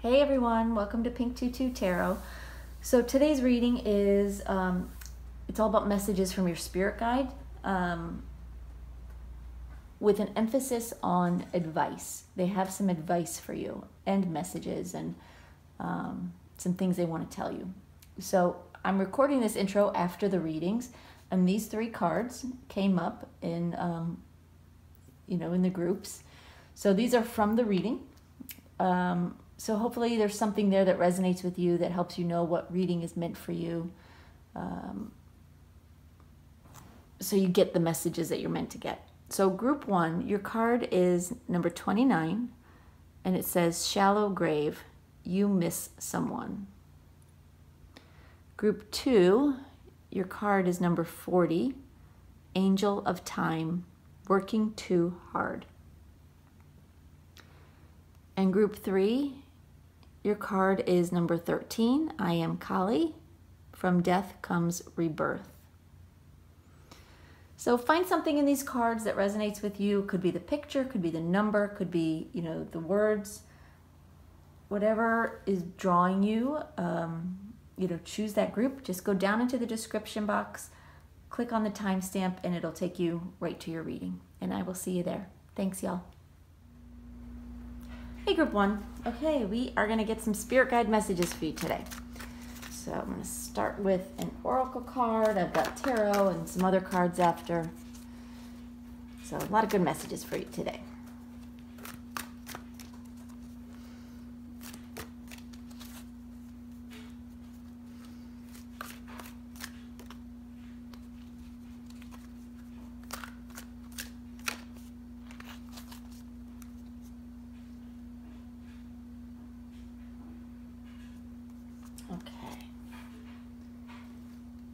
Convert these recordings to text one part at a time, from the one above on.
Hey everyone, welcome to Pink Tutu Tarot. So today's reading is, it's all about messages from your spirit guide with an emphasis on advice. They have some advice for you and messages and some things they want to tell you. So I'm recording this intro after the readings, and these three cards came up in, in the groups. So these are from the reading. So hopefully there's something there that resonates with you that helps you know what reading is meant for you. So you get the messages that you're meant to get. So group one, your card is number 29, and it says, Shallow Grave, you miss someone. Group two, your card is number 40, Angel of Time, working too hard. And group three, your card is number 13, I am Kali, from death comes rebirth. So find something in these cards that resonates with you. Could be the picture, could be the number, could be, the words. Whatever is drawing you, choose that group. Just go down into the description box, click on the timestamp, and it'll take you right to your reading. And I will see you there. Thanks, y'all. Hey, group one. Okay, we are going to get some spirit guide messages for you today. So I'm going to start with an oracle card. I've got tarot and some other cards after. So a lot of good messages for you today.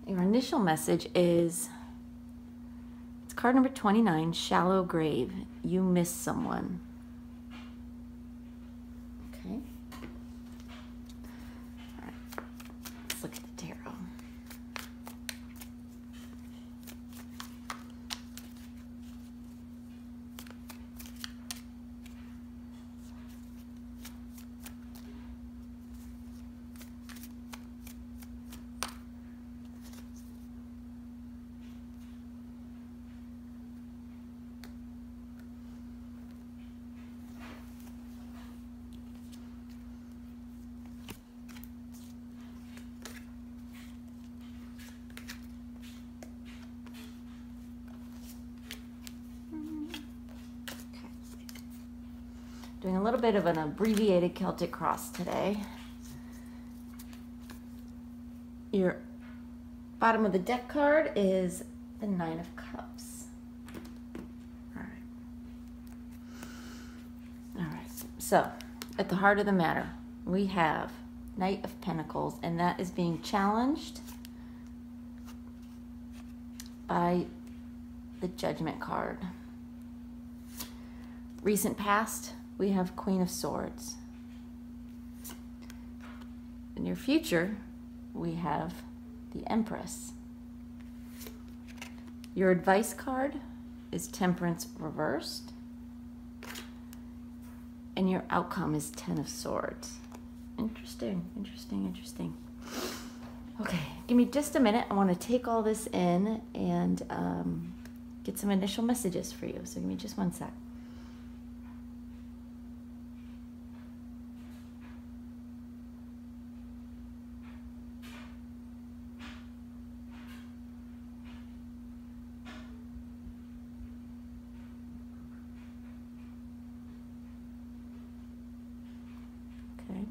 Your initial message is, it's card number 29, Shallow Grave, you miss someone. Okay. All right, let's look at the tarot. Doing a little bit of an abbreviated Celtic cross today. Your bottom of the deck card is the Nine of Cups. All right. So at the heart of the matter, we have Knight of Pentacles, and that is being challenged by the Judgment card. Recent past, we have Queen of Swords. In your future, we have the Empress. Your advice card is Temperance reversed. And your outcome is Ten of Swords. Interesting. Okay, give me just a minute. I want to take all this in and get some initial messages for you. So give me just one sec. Okay.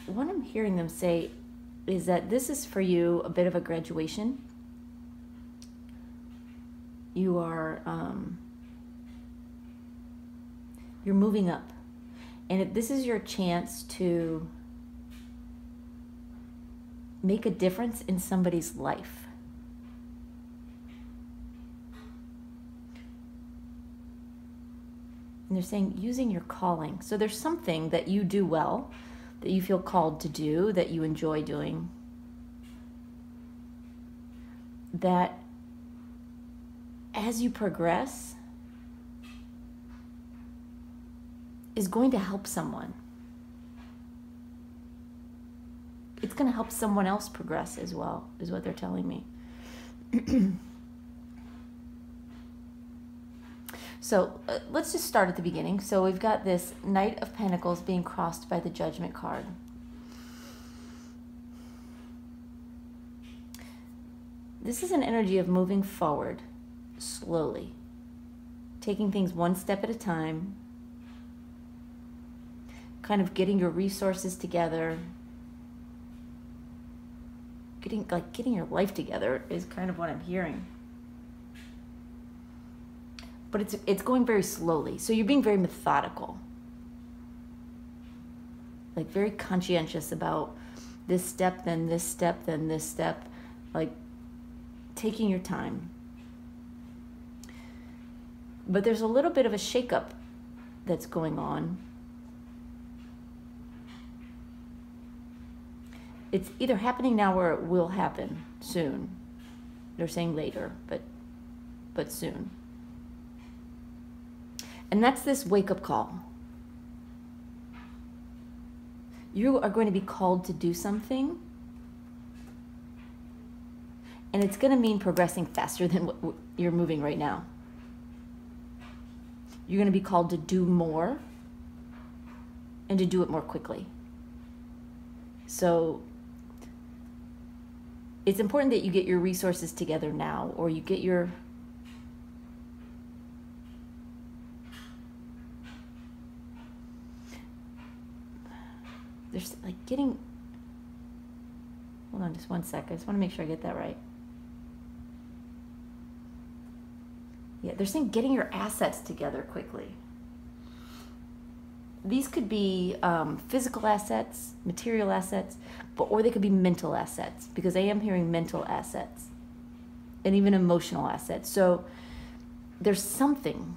What I'm hearing them say is that this is for you a bit of a graduation. You are, you're moving up. And this is your chance to make a difference in somebody's life. And they're saying using your calling. So there's something that you do well, that you feel called to do, that you enjoy doing, that as you progress, is going to help someone. It's going to help someone else progress as well, is what they're telling me. So let's just start at the beginning. So we've got this Knight of Pentacles being crossed by the Judgment card. This is an energy of moving forward slowly, taking things one step at a time, kind of getting your resources together, getting your life together is kind of what I'm hearing. But it's going very slowly. So you're being very methodical. Like very conscientious about this step, then this step, then this step. Like taking your time. But there's a little bit of a shakeup that's going on. It's either happening now or it will happen soon. They're saying later, but soon. And that's this wake-up call. You are going to be called to do something, and it's going to mean progressing faster than what you're moving right now. You're going to be called to do more and to do it more quickly. So it's important that you get your resources together now, or you get your there's like getting, hold on just one sec, I just want to make sure I get that right. Yeah, they're saying getting your assets together quickly. These could be physical assets, material assets, or they could be mental assets, because I am hearing mental assets and even emotional assets. So there's something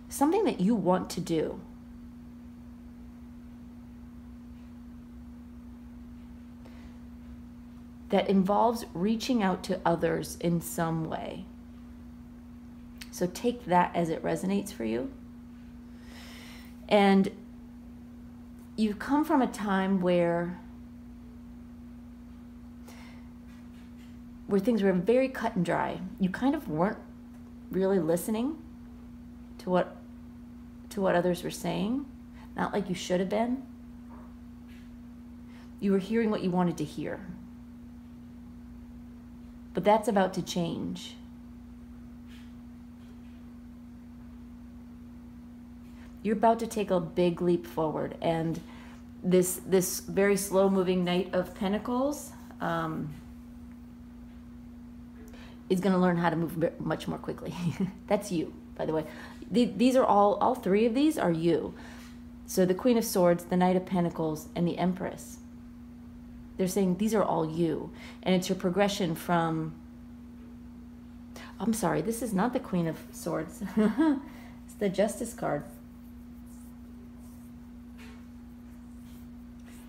that you want to do. That involves reaching out to others in some way. So take that as it resonates for you. And you've come from a time where things were very cut and dry. You kind of weren't really listening to what others were saying. Not like you should have been. You were hearing what you wanted to hear. But that's about to change. You're about to take a big leap forward, and this very slow-moving Knight of Pentacles is going to learn how to move much more quickly. That's you, by the way. These are all three of these are you. So the Queen of Swords, the Knight of Pentacles, and the Empress. They're saying these are all you. And it's your progression from... I'm sorry, this is not the Queen of Swords. It's the Justice card.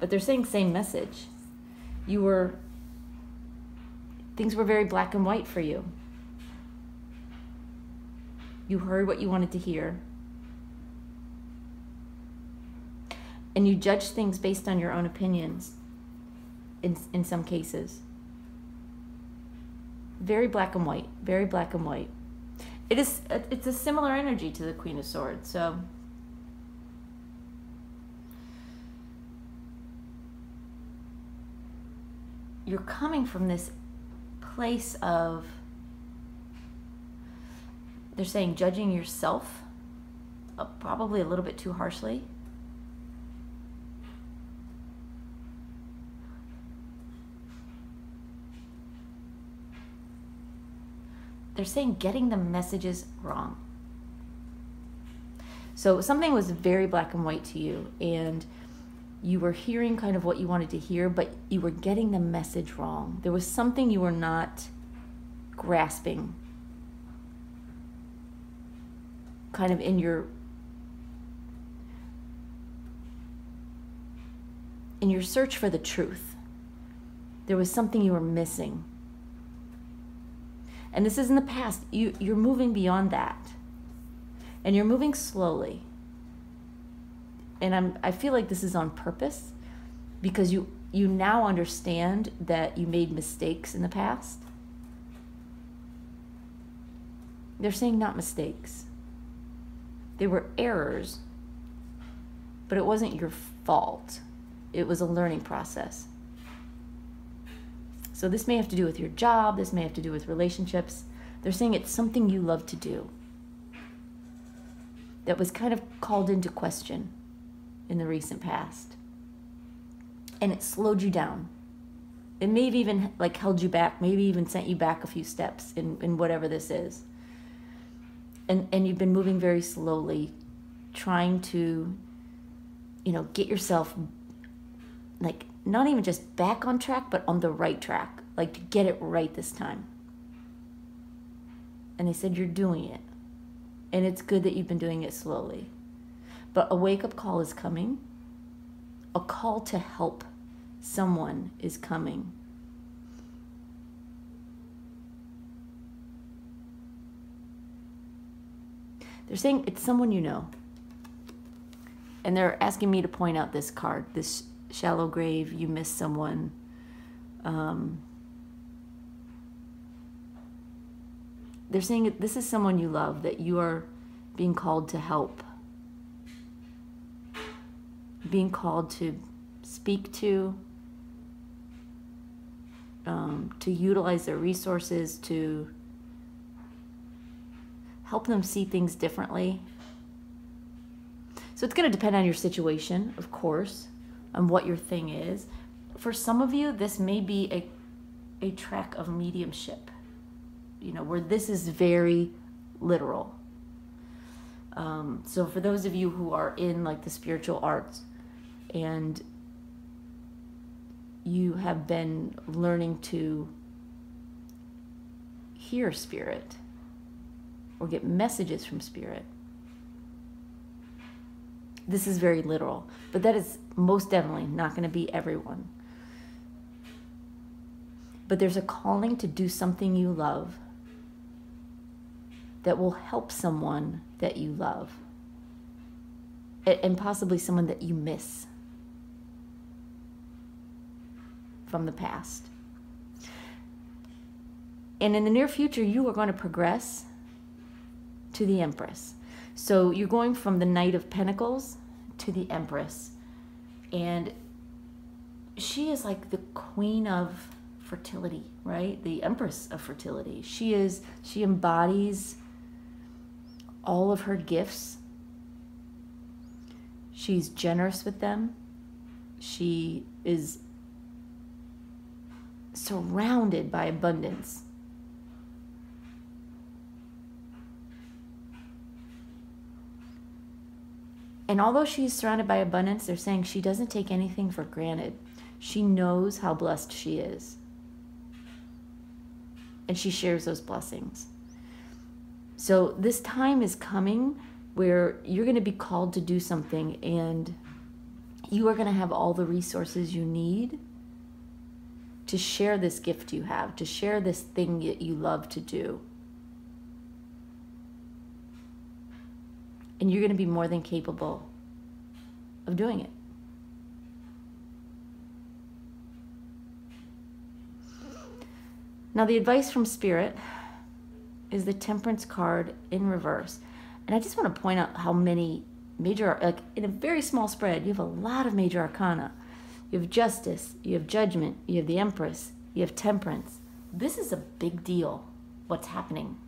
But they're saying same message. Things were very black and white for you. You heard what you wanted to hear. And you judged things based on your own opinions. In some cases. Very black and white. Very black and white. It's a similar energy to the Queen of Swords. So you're coming from this place of, they're saying, judging yourself probably a little bit too harshly. They're saying getting the messages wrong. So something was very black and white to you, and you were hearing kind of what you wanted to hear, but you were getting the message wrong. There was something you were not grasping, kind of in your search for the truth. There was something you were missing. And this is in the past. You're moving beyond that. And you're moving slowly. And I feel like this is on purpose, because you now understand that you made mistakes in the past. They're saying not mistakes. They were errors, but it wasn't your fault. It was a learning process. So this may have to do with your job. This may have to do with relationships. They're saying it's something you love to do that was kind of called into question in the recent past. And it slowed you down. It may have even like held you back, maybe even sent you back a few steps in whatever this is. And you've been moving very slowly, trying to, get yourself, like, not even just back on track, but on the right track, like to get it right this time. And they said you're doing it. And it's good that you've been doing it slowly. But a wake-up call is coming. A call to help someone is coming. They're saying it's someone you know. And they're asking me to point out this card, this shallow grave, you miss someone. They're saying this is someone you love, that you are being called to help. Being called to speak to utilize their resources, to help them see things differently. So it's going to depend on your situation, of course, on what your thing is. For some of you, this may be a track of mediumship, where this is very literal. So for those of you who are in like the spiritual arts and you have been learning to hear spirit or get messages from spirit, this is very literal, but that is most definitely not going to be everyone. But there's a calling to do something you love that will help someone that you love, and possibly someone that you miss from the past. And in the near future, you are going to progress to the Empress. So you're going from the Knight of Pentacles to the Empress. And she is like the queen of fertility, right? The Empress of fertility. She embodies all of her gifts. She's generous with them. She is surrounded by abundance. And although she's surrounded by abundance, they're saying she doesn't take anything for granted. She knows how blessed she is. And she shares those blessings. So this time is coming where you're going to be called to do something, and you are going to have all the resources you need to share this gift you have, to share this thing that you love to do. And you're going to be more than capable of doing it. Now, the advice from Spirit is the Temperance card in reverse. And I just want to point out how many major, like in a very small spread, you have a lot of major arcana. You have Justice, you have Judgment, you have the Empress, you have Temperance. This is a big deal, what's happening.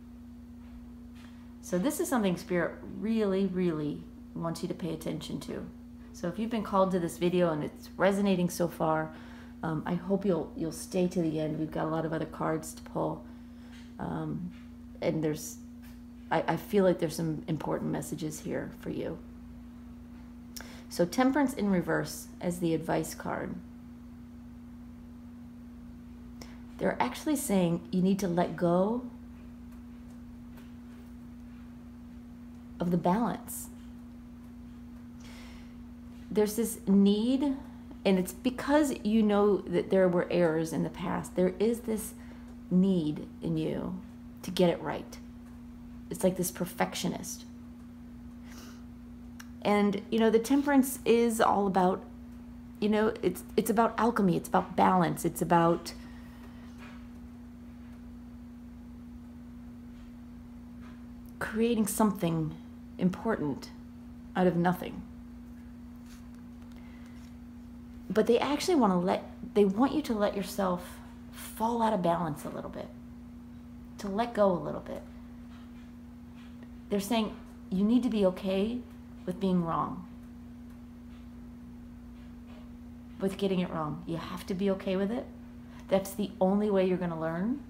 So this is something Spirit really, really wants you to pay attention to. So if you've been called to this video and it's resonating so far, I hope you'll stay to the end. We've got a lot of other cards to pull. And I feel like there's some important messages here for you. So Temperance in reverse as the advice card. They're actually saying you need to let go of the balance. There's this need, and it's because you know that there were errors in the past. There is this need in you to get it right. It's like this perfectionist. And, the temperance is all about, it's about alchemy. It's about balance. It's about creating something important out of nothing. But they actually want you to let yourself fall out of balance a little bit, to let go a little bit. They're saying you need to be okay with being wrong, with getting it wrong. You have to be okay with it. That's the only way you're going to learn,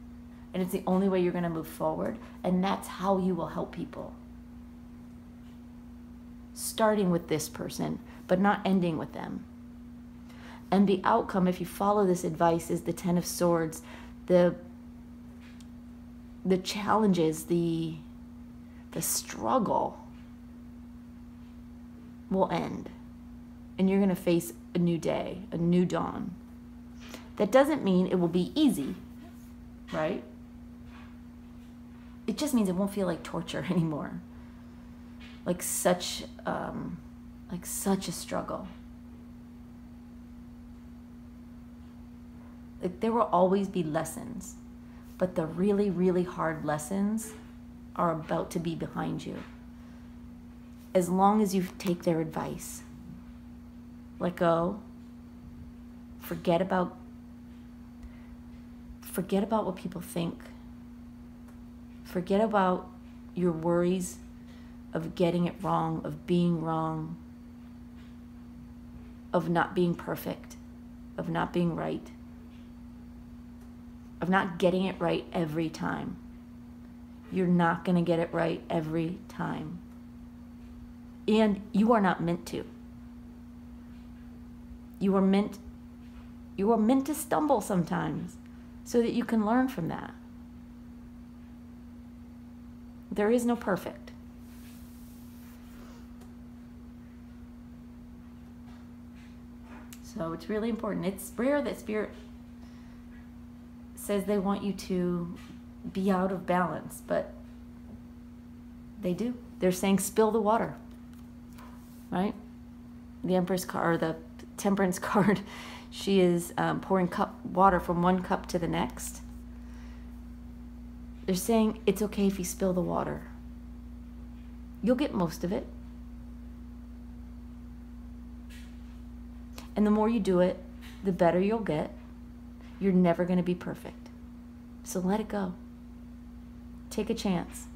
and it's the only way you're going to move forward, and that's how you will help people. Starting with this person, but not ending with them. And the outcome, if you follow this advice, is the Ten of Swords. The challenges, the struggle will end. And you're going to face a new day, a new dawn. That doesn't mean it will be easy, right? It just means it won't feel like torture anymore. Like such a struggle. Like there will always be lessons, but the really, really hard lessons are about to be behind you. As long as you take their advice, let go, forget about what people think, forget about your worries of getting it wrong, of being wrong, of not being perfect, of not being right, of not getting it right every time. You're not going to get it right every time. And you are not meant to. You are meant to stumble sometimes so that you can learn from that. There is no perfect. So it's really important. It's rare that Spirit says they want you to be out of balance, but they do. They're saying spill the water, right? The Empress card, or the Temperance card, she is pouring water from one cup to the next. They're saying it's okay if you spill the water. You'll get most of it. And the more you do it, the better you'll get. You're never going to be perfect. So let it go. Take a chance.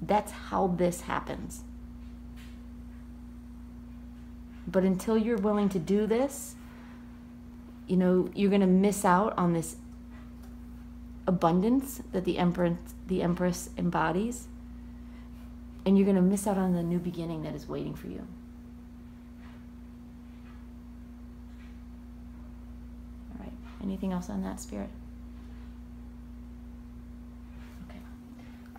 That's how this happens. But until you're willing to do this, you're going to miss out on this abundance that the Empress embodies. And you're going to miss out on the new beginning that is waiting for you. All right. Anything else on that, Spirit? Okay.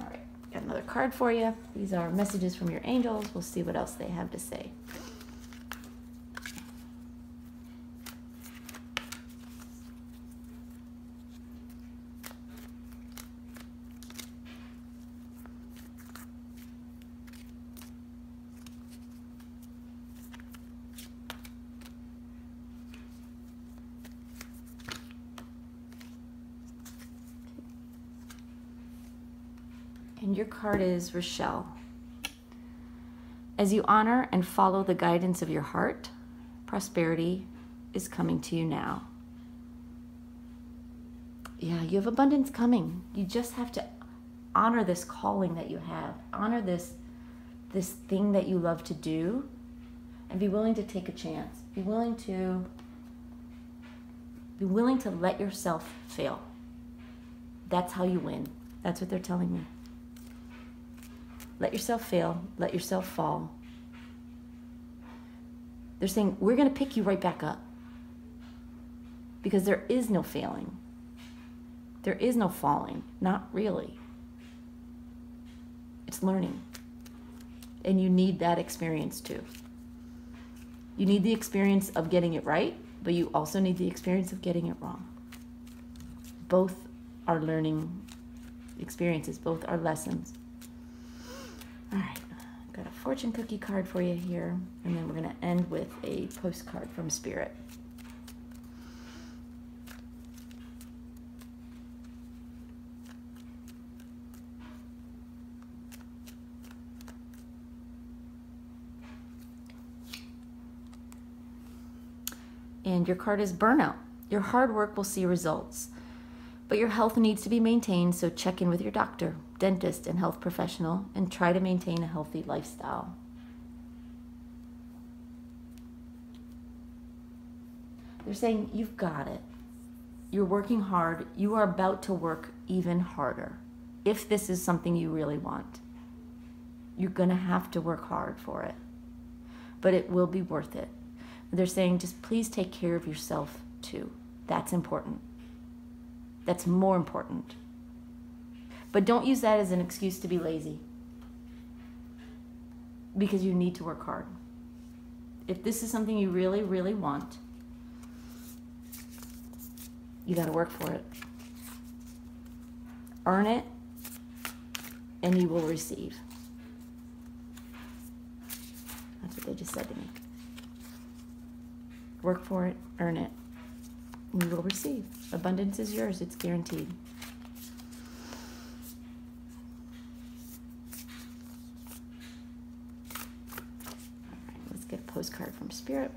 All right. Got another card for you. These are messages from your angels. We'll see what else they have to say. And your card is Rochelle. As you honor and follow the guidance of your heart, prosperity is coming to you now. Yeah, you have abundance coming. You just have to honor this calling that you have. Honor this thing that you love to do, and be willing to take a chance. Be willing to let yourself fail. That's how you win. That's what they're telling me. Let yourself fail. Let yourself fall. They're saying, we're going to pick you right back up. Because there is no failing. There is no falling. Not really. It's learning. And you need that experience too. You need the experience of getting it right, but you also need the experience of getting it wrong. Both are learning experiences, both are lessons. All right, got a fortune cookie card for you here, and then we're going to end with a postcard from Spirit. And your card is burnout. Your hard work will see results, but your health needs to be maintained, so check in with your doctor, dentist, and health professional, and try to maintain a healthy lifestyle. They're saying you've got it. You're working hard. You are about to work even harder. If this is something you really want, you're going to have to work hard for it, but it will be worth it. They're saying just please take care of yourself too. That's important. That's more important. But don't use that as an excuse to be lazy, because you need to work hard. If this is something you really, really want, you got to work for it. Earn it, and you will receive. That's what they just said to me. Work for it, earn it, and you will receive. Abundance is yours. It's guaranteed. All right, let's get a postcard from Spirit.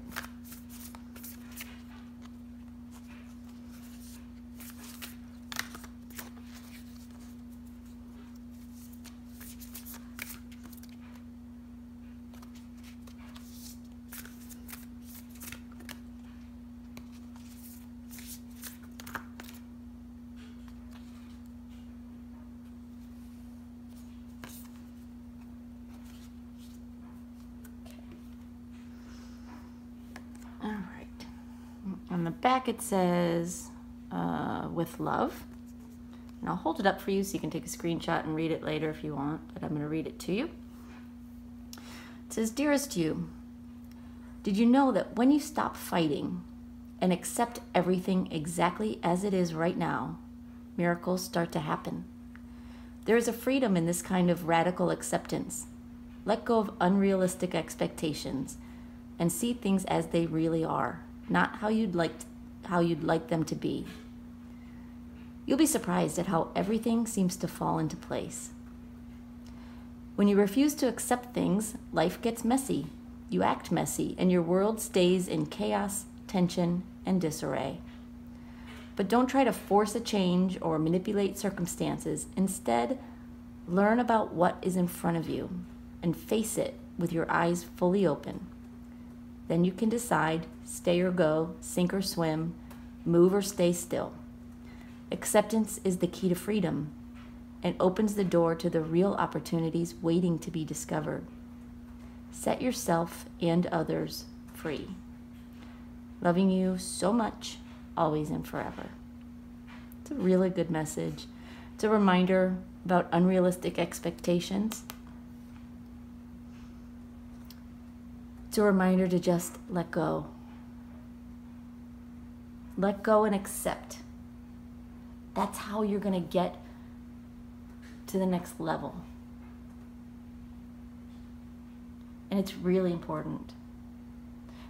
All right. On the back it says, with love. And I'll hold it up for you so you can take a screenshot and read it later if you want, but I'm going to read it to you. It says, dearest you, did you know that when you stop fighting and accept everything exactly as it is right now, miracles start to happen? There is a freedom in this kind of radical acceptance. Let go of unrealistic expectations and see things as they really are, not how you'd like them to be. You'll be surprised at how everything seems to fall into place. When you refuse to accept things, life gets messy. You act messy, and your world stays in chaos, tension, and disarray. But don't try to force a change or manipulate circumstances. Instead, learn about what is in front of you and face it with your eyes fully open. Then you can decide, stay or go, sink or swim, move or stay still. Acceptance is the key to freedom and opens the door to the real opportunities waiting to be discovered. Set yourself and others free. Loving you so much, always and forever. It's a really good message. It's a reminder about unrealistic expectations. It's a reminder to just let go. Let go and accept. That's how you're going to get to the next level. And it's really important.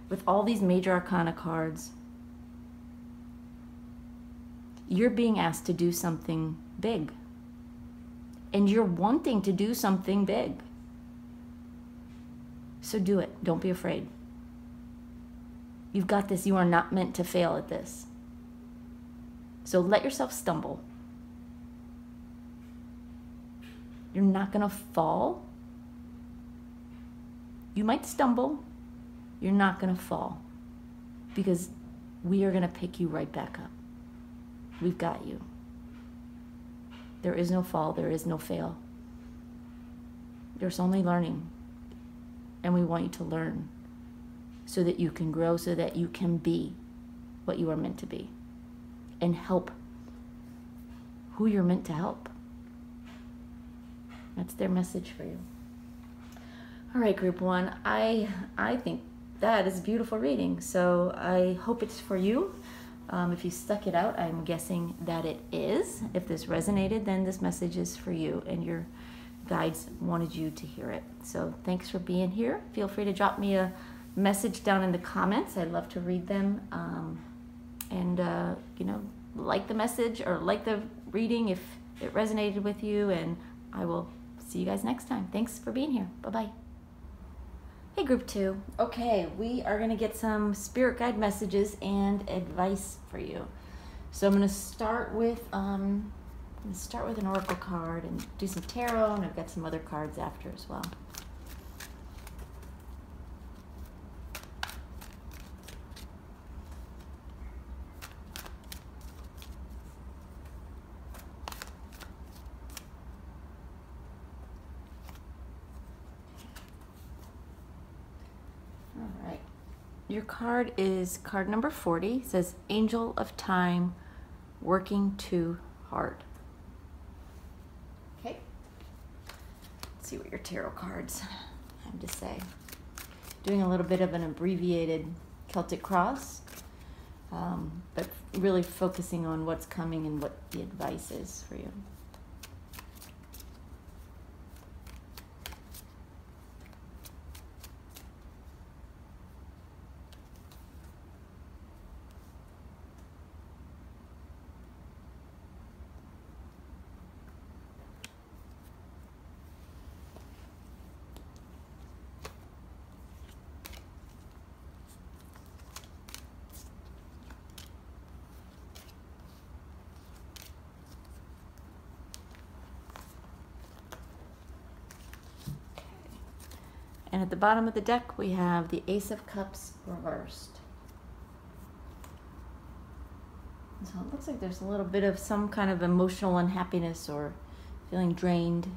With all these major arcana cards, you're being asked to do something big. And you're wanting to do something big. So do it. Don't be afraid. You've got this. You are not meant to fail at this. So let yourself stumble. You're not going to fall. You might stumble. You're not going to fall. Because we are going to pick you right back up. We've got you. There is no fall. There is no fail. There's only learning. And we want you to learn so that you can grow, so that you can be what you are meant to be and help who you're meant to help. That's their message for you. All right, group one, I think that is a beautiful reading. So I hope it's for you. If you stuck it out, I'm guessing that it is. If this resonated, then this message is for you, and your guides wanted you to hear it. So thanks for being here. Feel free to drop me a message down in the comments. I'd love to read them. Like the message or like the reading if it resonated with you, and I will see you guys next time. Thanks for being here. Bye-bye. Hey, group 2. Okay, we are going to get some spirit guide messages and advice for you. So I'm going to start with an oracle card and do some tarot, and I've got some other cards after as well. All right. Your card is card number 40. It says Angel of Time, working too hard. Okay. Let's see what your tarot cards have to say. Doing a little bit of an abbreviated Celtic cross, but really focusing on what's coming and what the advice is for you. And at the bottom of the deck, we have the Ace of Cups reversed. So it looks like there's a little bit of some kind of emotional unhappiness or feeling drained.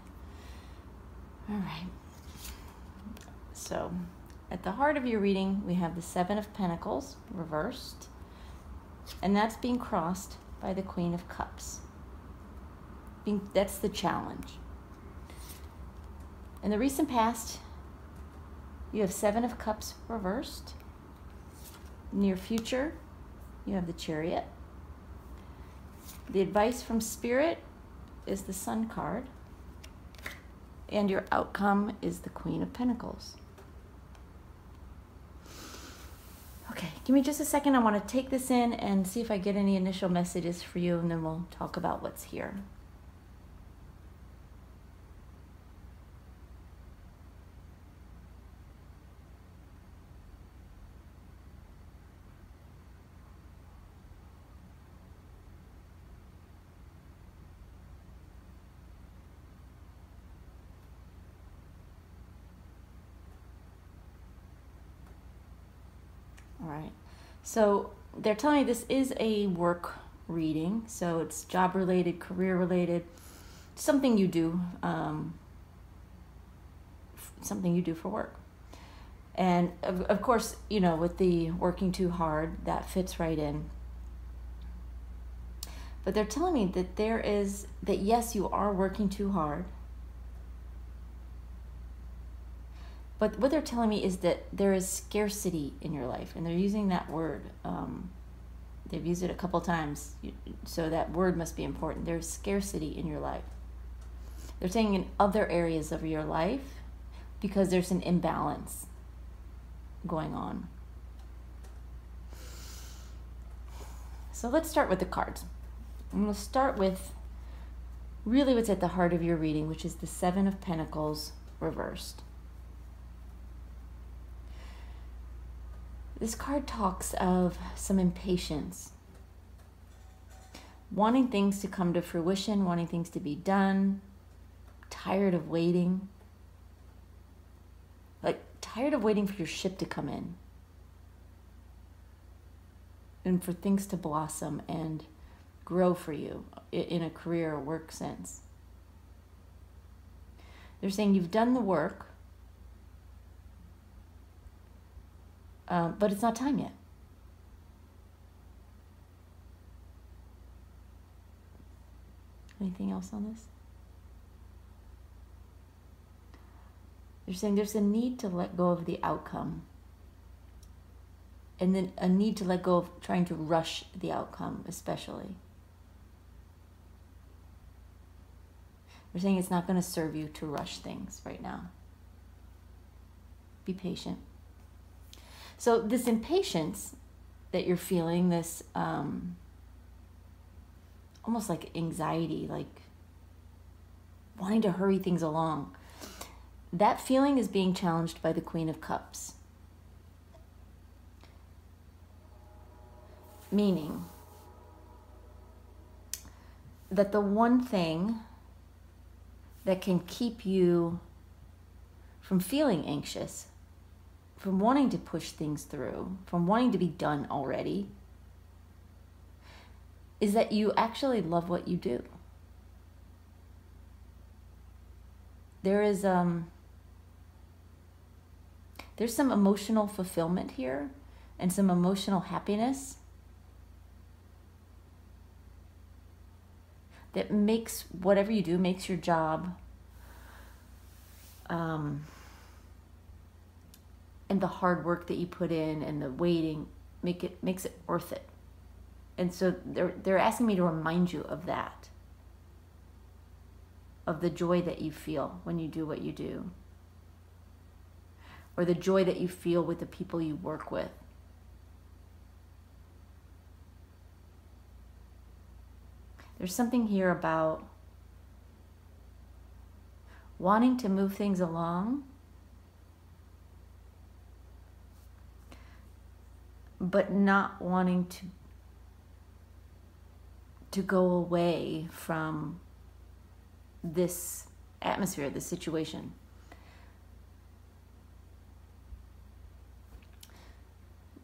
All right. So at the heart of your reading, we have the Seven of Pentacles reversed, and that's being crossed by the Queen of Cups. That's the challenge. In the recent past, you have Seven of Cups reversed. Near future, you have the Chariot. The advice from Spirit is the Sun card. And your outcome is the Queen of Pentacles. Okay, give me just a second. I want to take this in and see if I get any initial messages for you, and then we'll talk about what's here. All right, so they're telling me this is a work reading, so it's job related, career related, something you do for work. And of course, you know, with the working too hard, that fits right in. But they're telling me that yes, you are working too hard. But what they're telling me is that there is scarcity in your life, and they're using that word. They've used it a couple times, so that word must be important. There's scarcity in your life. They're saying in other areas of your life, because there's an imbalance going on. So let's start with the cards. And we'll start with really what's at the heart of your reading, which is the Seven of Pentacles reversed. This card talks of some impatience, wanting things to come to fruition, wanting things to be done, tired of waiting, like tired of waiting for your ship to come in and for things to blossom and grow for you in a career or work sense. They're saying you've done the work, but it's not time yet. Anything else on this? They're saying there's a need to let go of the outcome. And then a need to let go of trying to rush the outcome, especially. We're saying it's not going to serve you to rush things right now. Be patient. So this impatience that you're feeling, this almost like anxiety, like wanting to hurry things along, that feeling is being challenged by the Queen of Cups. Meaning that the one thing that can keep you from feeling anxious, from wanting to push things through, from wanting to be done already, is that you actually love what you do. There's some emotional fulfillment here and some emotional happiness that makes whatever you do, makes your job and the hard work that you put in and the waiting makes it worth it. And so they're asking me to remind you of that, of the joy that you feel when you do what you do, or the joy that you feel with the people you work with. There's something here about wanting to move things along, but not wanting to go away from this atmosphere, this situation.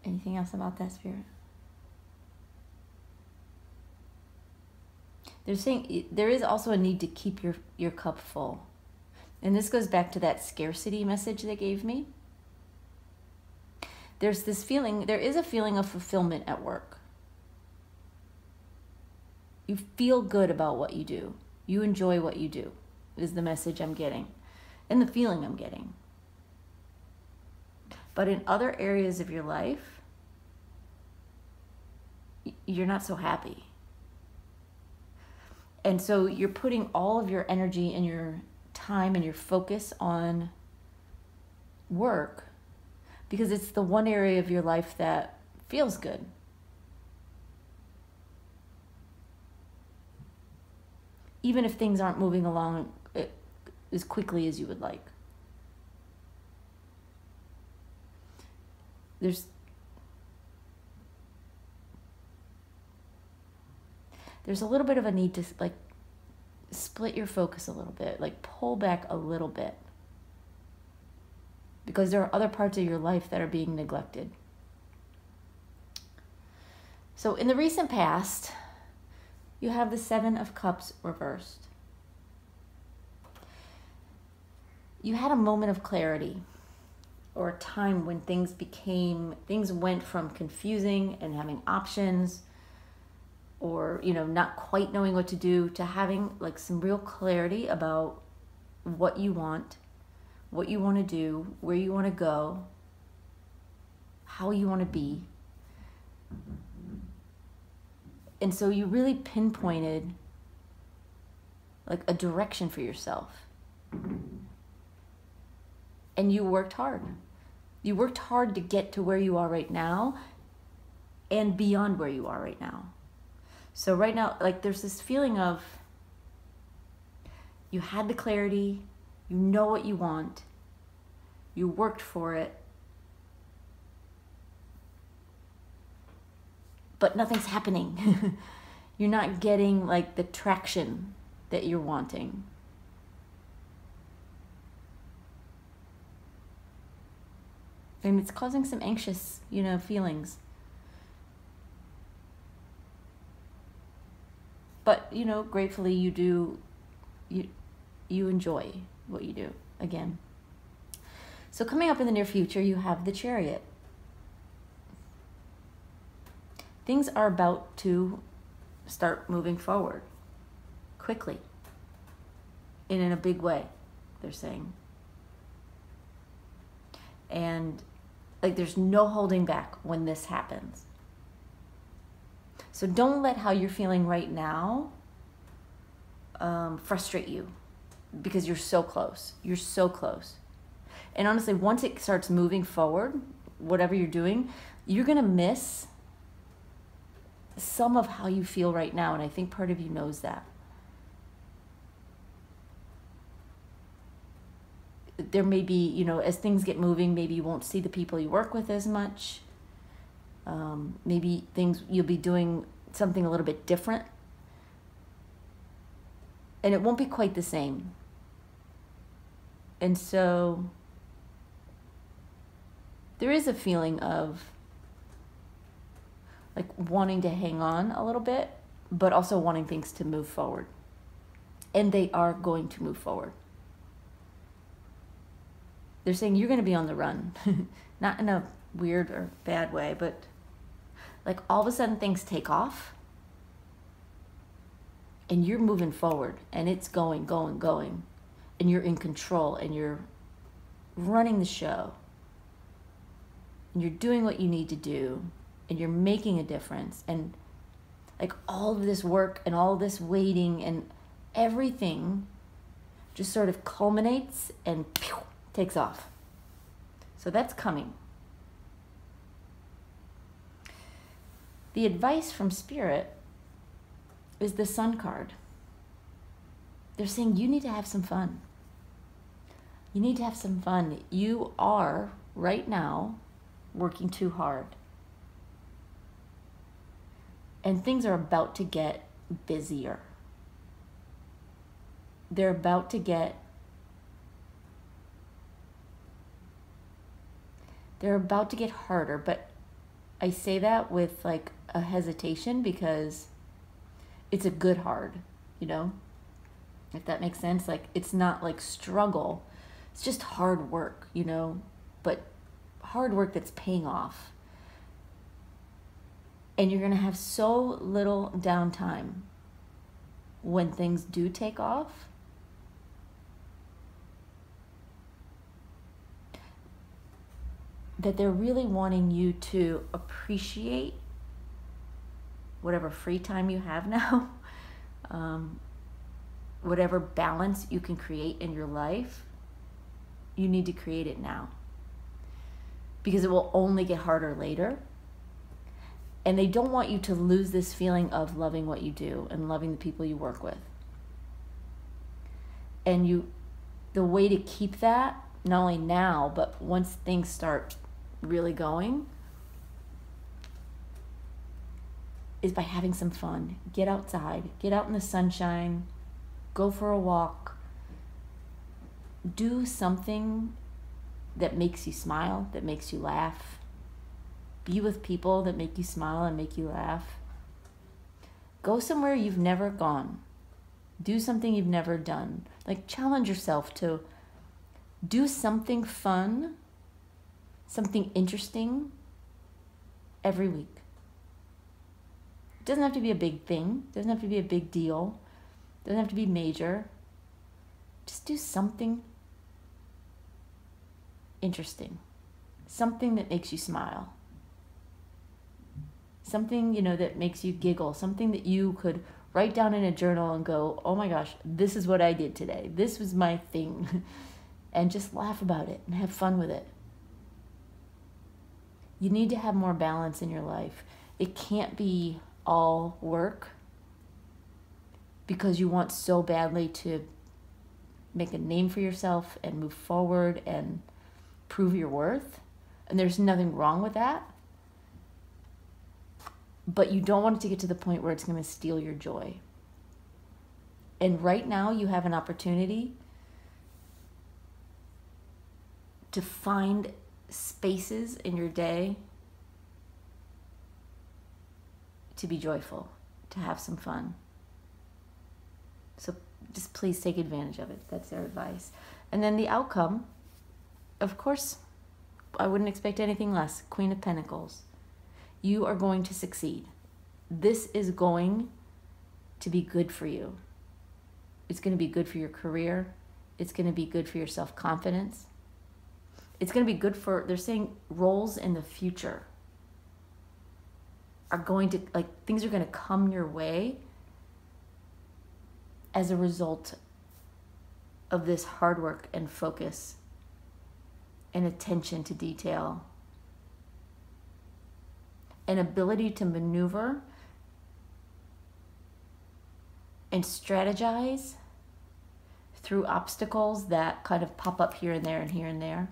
Anything else about that, Spirit? They're saying there is also a need to keep your cup full. And this goes back to that scarcity message they gave me. There's this feeling, there is a feeling of fulfillment at work. You feel good about what you do. You enjoy what you do, is the message I'm getting, and the feeling I'm getting. But in other areas of your life, you're not so happy. And so you're putting all of your energy and your time and your focus on work because it's the one area of your life that feels good. Even if things aren't moving along as quickly as you would like. There's a little bit of a need to like split your focus a little bit, like pull back a little bit. Because there are other parts of your life that are being neglected. So in the recent past, you have the Seven of Cups reversed. You had a moment of clarity, or a time when things went from confusing and having options, or not quite knowing what to do, to having like some real clarity about what you want to do, where you want to go, how you want to be. And so you really pinpointed like a direction for yourself. And you worked hard. You worked hard to get to where you are right now and beyond where you are right now. So right now, like there's this feeling of you had the clarity, you know what you want, you worked for it, but nothing's happening. You're not getting like the traction that you're wanting. And it's causing some anxious, feelings. But, gratefully you enjoy what you do, again. So coming up in the near future, you have the Chariot. Things are about to start moving forward quickly and in a big way, they're saying. And Like there's no holding back when this happens. So don't let how you're feeling right now frustrate you, because you're so close. You're so close. And honestly, once it starts moving forward, whatever you're doing, you're going to miss some of how you feel right now. And I think part of you knows that. There may be, you know, as things get moving, maybe you won't see the people you work with as much. Maybe you'll be doing something a little bit different. And it won't be quite the same. And so there is a feeling of like wanting to hang on a little bit, but also wanting things to move forward. And they are going to move forward. They're saying you're going to be on the run. Not in a weird or bad way, but like all of a sudden things take off and you're moving forward and it's going. And you're in control and you're running the show. And you're doing what you need to do and you're making a difference. And like all of this work and all this waiting and everything just sort of culminates and takes off. So that's coming. The advice from Spirit is the Sun card. They're saying you need to have some fun. You need to have some fun. You are right now working too hard. And things are about to get busier. They're about to get harder, but I say that with like a hesitation because it's a good hard, you know, if that makes sense. Like it's not like struggle, it's just hard work, you know, but hard work that's paying off. And you're going to have so little downtime when things do take off. That they're really wanting you to appreciate whatever free time you have now, whatever balance you can create in your life, you need to create it now. Because it will only get harder later. And they don't want you to lose this feeling of loving what you do and loving the people you work with. And the way to keep that, not only now, but once things start really going, is by having some fun. Get outside, get out in the sunshine, go for a walk, do something that makes you smile, that makes you laugh. Be with people that make you smile and make you laugh. Go somewhere you've never gone. Do something you've never done. Like challenge yourself to do something fun, something interesting every week. It doesn't have to be a big thing. It doesn't have to be a big deal. It doesn't have to be major. Just do something interesting. Something that makes you smile. Something, you know, that makes you giggle. Something that you could write down in a journal and go, oh my gosh, this is what I did today. This was my thing. And just laugh about it and have fun with it. You need to have more balance in your life. It can't be all work because you want so badly to make a name for yourself and move forward and prove your worth. And there's nothing wrong with that. But you don't want it to get to the point where it's going to steal your joy. And right now you have an opportunity to find spaces in your day to be joyful, to have some fun. So just please take advantage of it. That's their advice. And then the outcome, of course, I wouldn't expect anything less. Queen of Pentacles. You are going to succeed. This is going to be good for you. It's going to be good for your career. It's going to be good for your self-confidence. It's going to be good for, they're saying roles in the future are going to, like, things are going to come your way as a result of this hard work and focus and attention to detail and ability to maneuver and strategize through obstacles that kind of pop up here and there and here and there.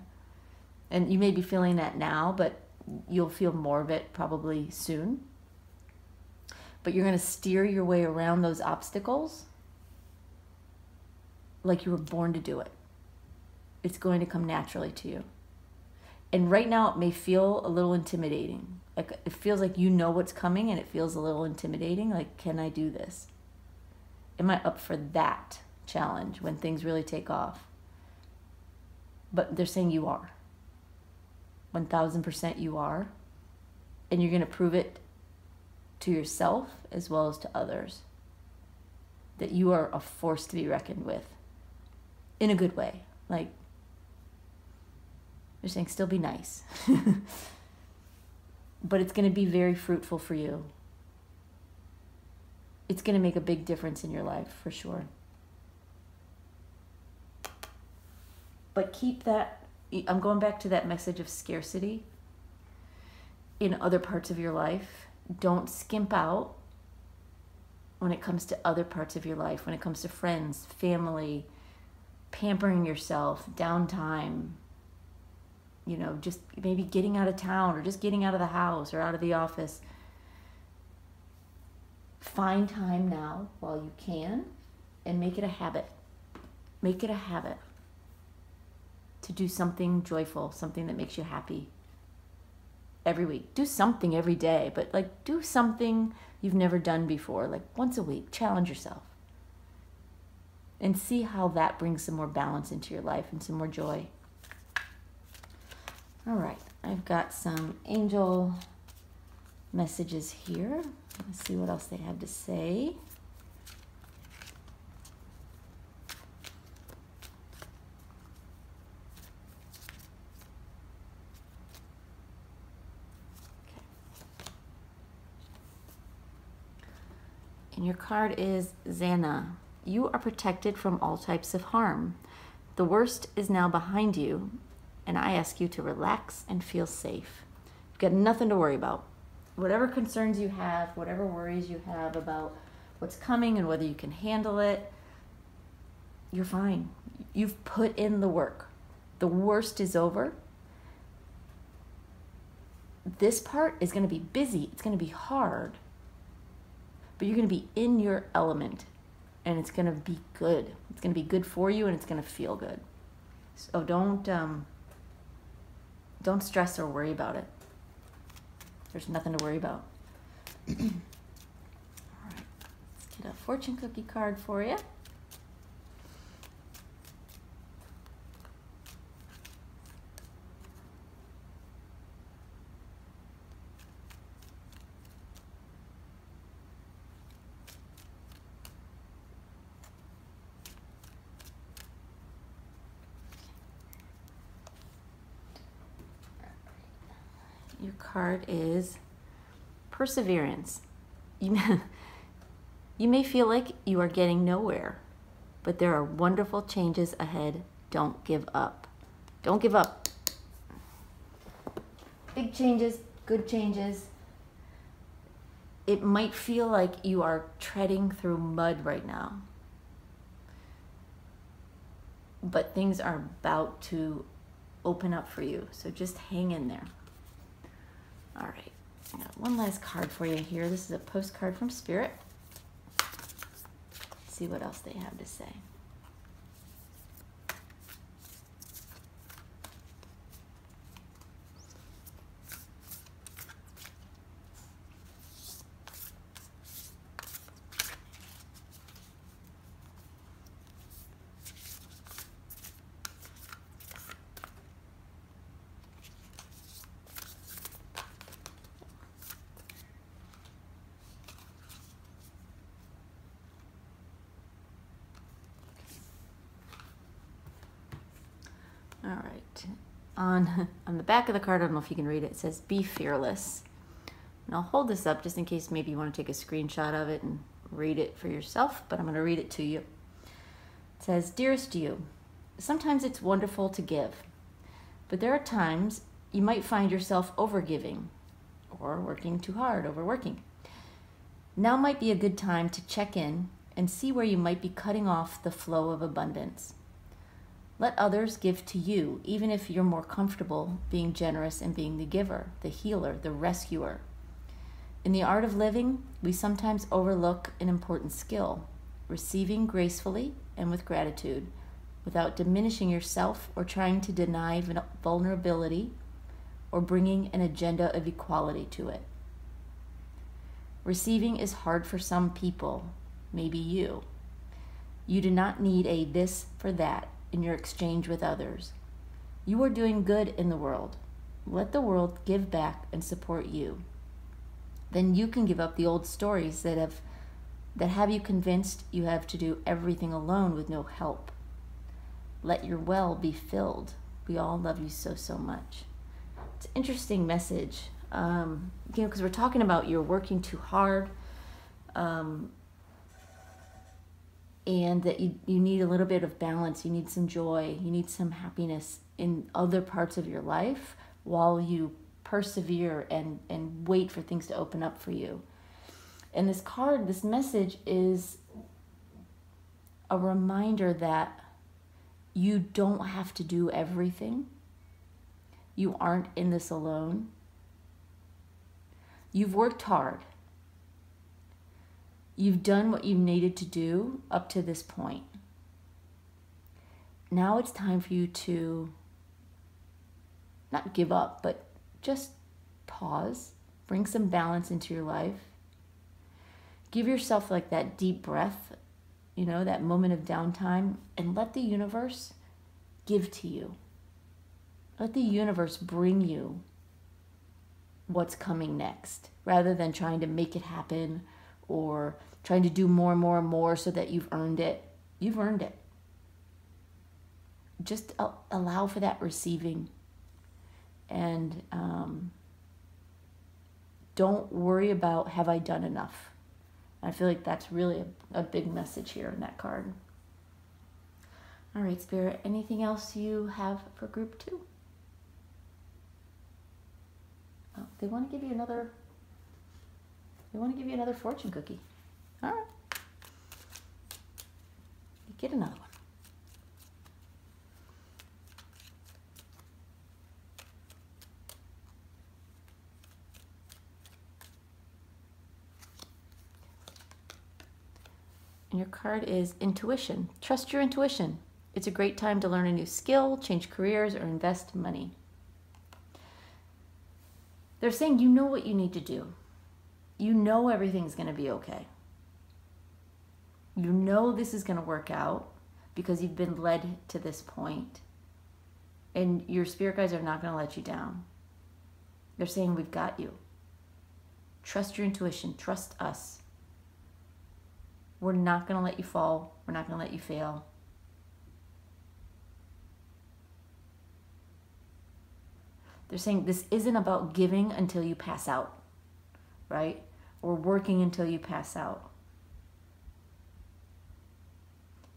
And you may be feeling that now, but you'll feel more of it probably soon. But you're going to steer your way around those obstacles like you were born to do it. It's going to come naturally to you. And right now it may feel a little intimidating. Like it feels like you know what's coming and it feels a little intimidating. Like, can I do this? Am I up for that challenge when things really take off? But they're saying you are. 1000% you are. And you're going to prove it to yourself as well as to others. That you are a force to be reckoned with. In a good way. Like, they're saying still be nice. But it's going to be very fruitful for you. It's going to make a big difference in your life, for sure. But keep that, I'm going back to that message of scarcity in other parts of your life. Don't skimp out when it comes to other parts of your life, when it comes to friends, family, pampering yourself, downtime, you know, just maybe getting out of town or just getting out of the house or out of the office. Find time now while you can and make it a habit. Make it a habit to do something joyful, something that makes you happy every week. Do something every day, but like do something you've never done before, like once a week. Challenge yourself and see how that brings some more balance into your life and some more joy. All right, I've got some angel messages here. Let's see what else they have to say. Okay. And your card is Xana. You are protected from all types of harm. The worst is now behind you, and I ask you to relax and feel safe. You've got nothing to worry about. Whatever concerns you have, whatever worries you have about what's coming and whether you can handle it, you're fine. You've put in the work. The worst is over. This part is going to be busy. It's going to be hard. But you're going to be in your element. And it's going to be good. It's going to be good for you and it's going to feel good. So don't stress or worry about it. There's nothing to worry about. All right, let's get a fortune cookie card for you. Your card is perseverance. You may feel like you are getting nowhere, but there are wonderful changes ahead. Don't give up. Don't give up. Big changes, good changes. It might feel like you are treading through mud right now, but things are about to open up for you. So just hang in there. All right, I got one last card for you here. This is a postcard from Spirit. Let's see what else they have to say. All right. on the back of the card, I don't know if you can read it, it says, be fearless. And I'll hold this up just in case maybe you want to take a screenshot of it and read it for yourself, but I'm going to read it to you. It says, dearest you, sometimes it's wonderful to give, but there are times you might find yourself overgiving or working too hard, overworking. Now might be a good time to check in and see where you might be cutting off the flow of abundance. Let others give to you, even if you're more comfortable being generous and being the giver, the healer, the rescuer. In the art of living, we sometimes overlook an important skill, receiving gracefully and with gratitude, without diminishing yourself or trying to deny vulnerability or bringing an agenda of equality to it. Receiving is hard for some people, maybe you. You do not need a this for that in your exchange with others. You are doing good in the world. Let the world give back and support you. Then you can give up the old stories that have you convinced you have to do everything alone with no help. Let your well be filled. We all love you so, so much. It's an interesting message, because we're talking about you're working too hard, and that you need a little bit of balance, you need some joy, you need some happiness in other parts of your life while you persevere and wait for things to open up for you. And this card, this message is a reminder that you don't have to do everything. You aren't in this alone. You've worked hard. You've done what you needed to do up to this point. Now it's time for you to not give up, but just pause, bring some balance into your life. Give yourself like that deep breath, that moment of downtime, and let the universe give to you. Let the universe bring you what's coming next, rather than trying to make it happen or trying to do more and more and more so that you've earned it. You've earned it. Just allow for that receiving. And don't worry about, have I done enough? I feel like that's really a big message here in that card. All right, Spirit, anything else you have for group 2? Oh, they want to give you another fortune cookie. All right. You get another one. And your card is intuition. Trust your intuition. It's a great time to learn a new skill, change careers, or invest money. They're saying you know what you need to do. You know everything's going to be okay. You know this is going to work out because you've been led to this point. And your spirit guides are not going to let you down. They're saying we've got you. Trust your intuition. Trust us. We're not going to let you fall. We're not going to let you fail. They're saying this isn't about giving until you pass out, right? Or working until you pass out.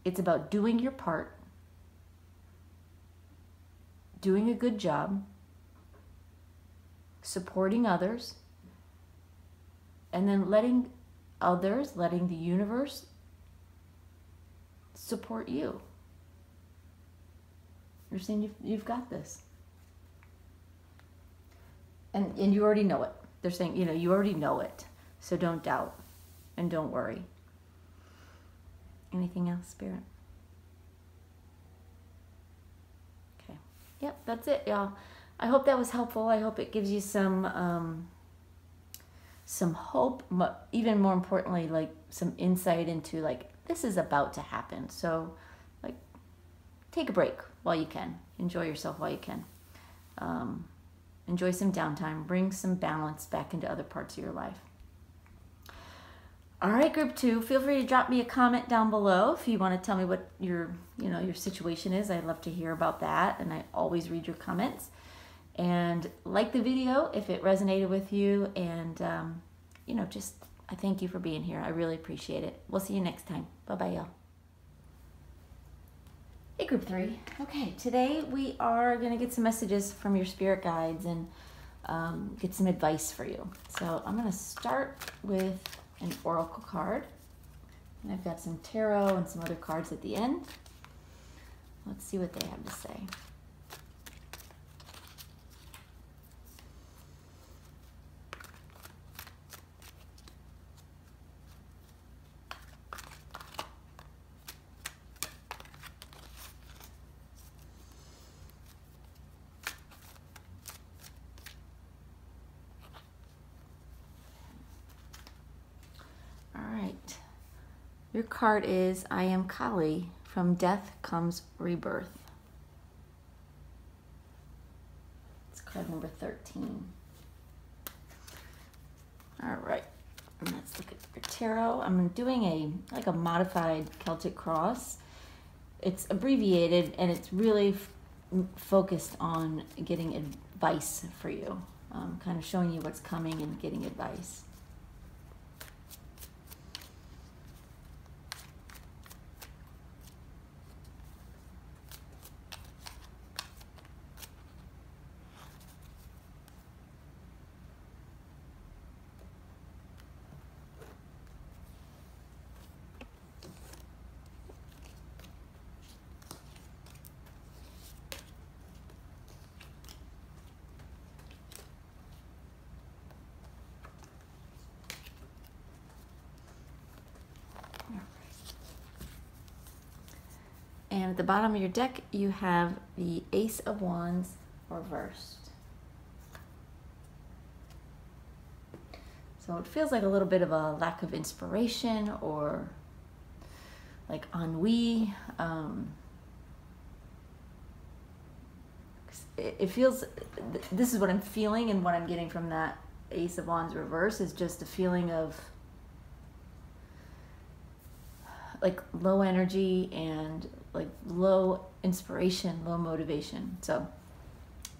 It's about doing your part, doing a good job, supporting others, and then letting the universe support you. You're saying you've got this. And you already know it. They're saying, you already know it. So don't doubt and don't worry. Anything else, Spirit? Okay. Yep, that's it, y'all. I hope that was helpful. I hope it gives you some hope, but even more importantly, like some insight into like, this is about to happen. So like, take a break while you can. Enjoy yourself while you can. Enjoy some downtime. Bring some balance back into other parts of your life. All right, group 2, feel free to drop me a comment down below if you want to tell me what your situation is. I'd love to hear about that, and I always read your comments. And like the video if it resonated with you, and just I thank you for being here. I really appreciate it. We'll see you next time. Bye-bye, y'all. Hey, group 3. Okay, today we are going to get some messages from your spirit guides and get some advice for you. So I'm going to start with an oracle card, and I've got some tarot and some other cards at the end. Let's see what they have to say. Your card is I Am Kali, from death comes rebirth. It's card number 13. All right, and let's look at your tarot. I'm doing a modified Celtic cross. It's abbreviated, and it's really focused on getting advice for you, kind of showing you what's coming and getting advice. And at the bottom of your deck, you have the Ace of Wands reversed. So it feels like a little bit of a lack of inspiration, or like ennui. It feels, this is what I'm feeling, and what I'm getting from that Ace of Wands reverse is just a feeling of like low energy and like low inspiration, low motivation. So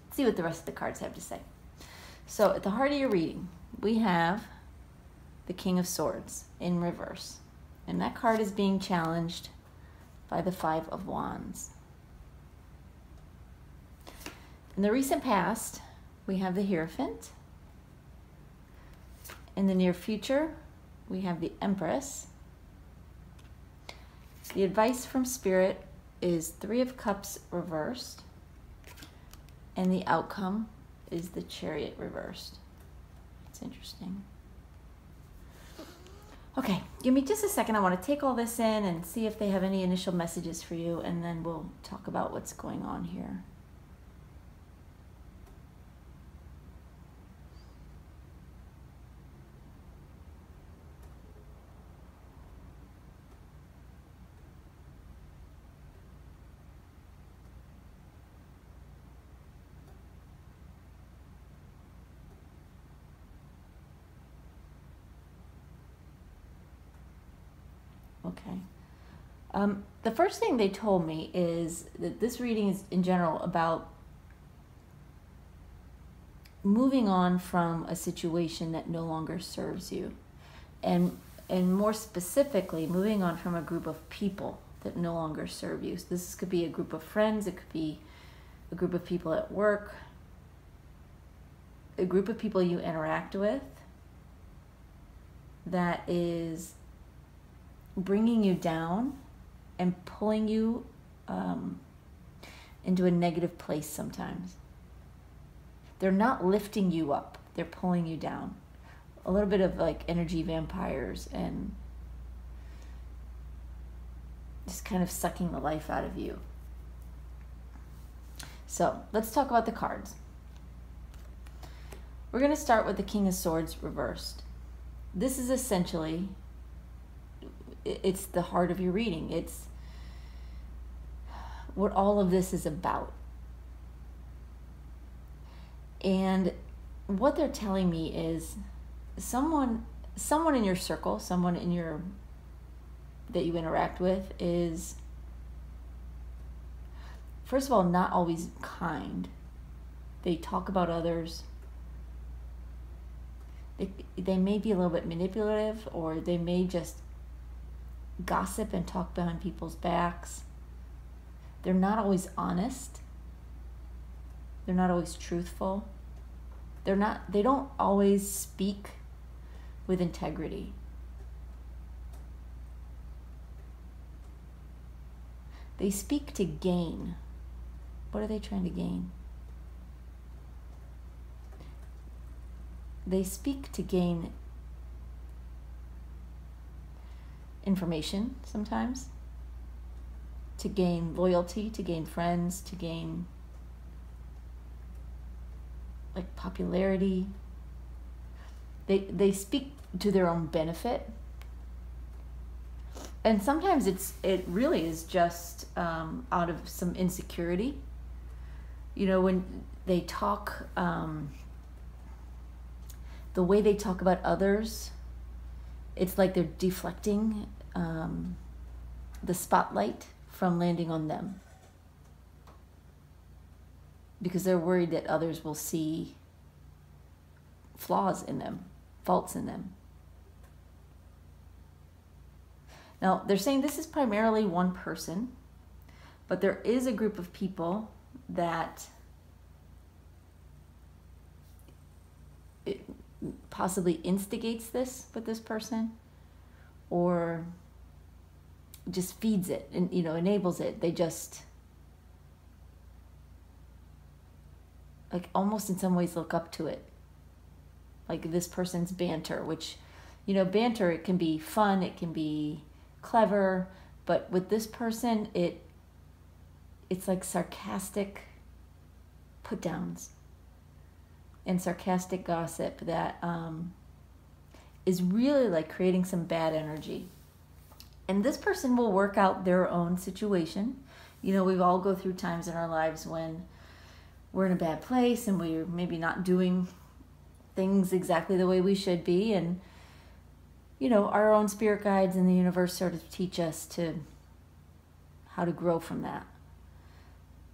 let's see what the rest of the cards have to say. So at the heart of your reading, we have the King of Swords in reverse. And that card is being challenged by the Five of Wands. In the recent past, we have the Hierophant. In the near future, we have the Empress. The advice from Spirit is Three of Cups reversed, and the outcome is the Chariot reversed. It's interesting. Okay, give me just a second. I want to take all this in and see if they have any initial messages for you, and then we'll talk about what's going on here. Okay. The first thing they told me is that this reading is in general about moving on from a situation that no longer serves you, and more specifically, moving on from a group of people that no longer serve you. So this could be a group of friends, it could be a group of people at work, a group of people you interact with that is bringing you down and pulling you into a negative place sometimes. They're not lifting you up, they're pulling you down. A little bit of like energy vampires, and just kind of sucking the life out of you. So let's talk about the cards. We're going to start with the King of Swords reversed. This is essentially, it's the heart of your reading. It's what all of this is about. And what they're telling me is someone someone in your circle, someone in your that you interact with is, first of all, not always kind. They talk about others. They may be a little bit manipulative, or they may just gossip and talk behind people's backs. They're not always honest. They're not always truthful. They don't always speak with integrity. They speak to gain. What are they trying to gain? They speak to gain information sometimes, to gain loyalty, to gain friends, to gain like popularity. They speak to their own benefit. And sometimes it really is just out of some insecurity. You know, when they talk, the way they talk about others, it's like they're deflecting the spotlight from landing on them, because they're worried that others will see flaws in them, faults in them. Now, they're saying this is primarily one person, but there is a group of people that it possibly instigates this with this person, or just feeds it and, you know, enables it. They just, like, almost in some ways look up to it. Like this person's banter, which, you know, banter, it can be fun, it can be clever, but with this person, it's like sarcastic put downs and sarcastic gossip that is really like creating some bad energy. And this person will work out their own situation. You know, we've all go through times in our lives when we're in a bad place and we're maybe not doing things exactly the way we should be, and you know, our own spirit guides in the universe sort of teach us to how to grow from that.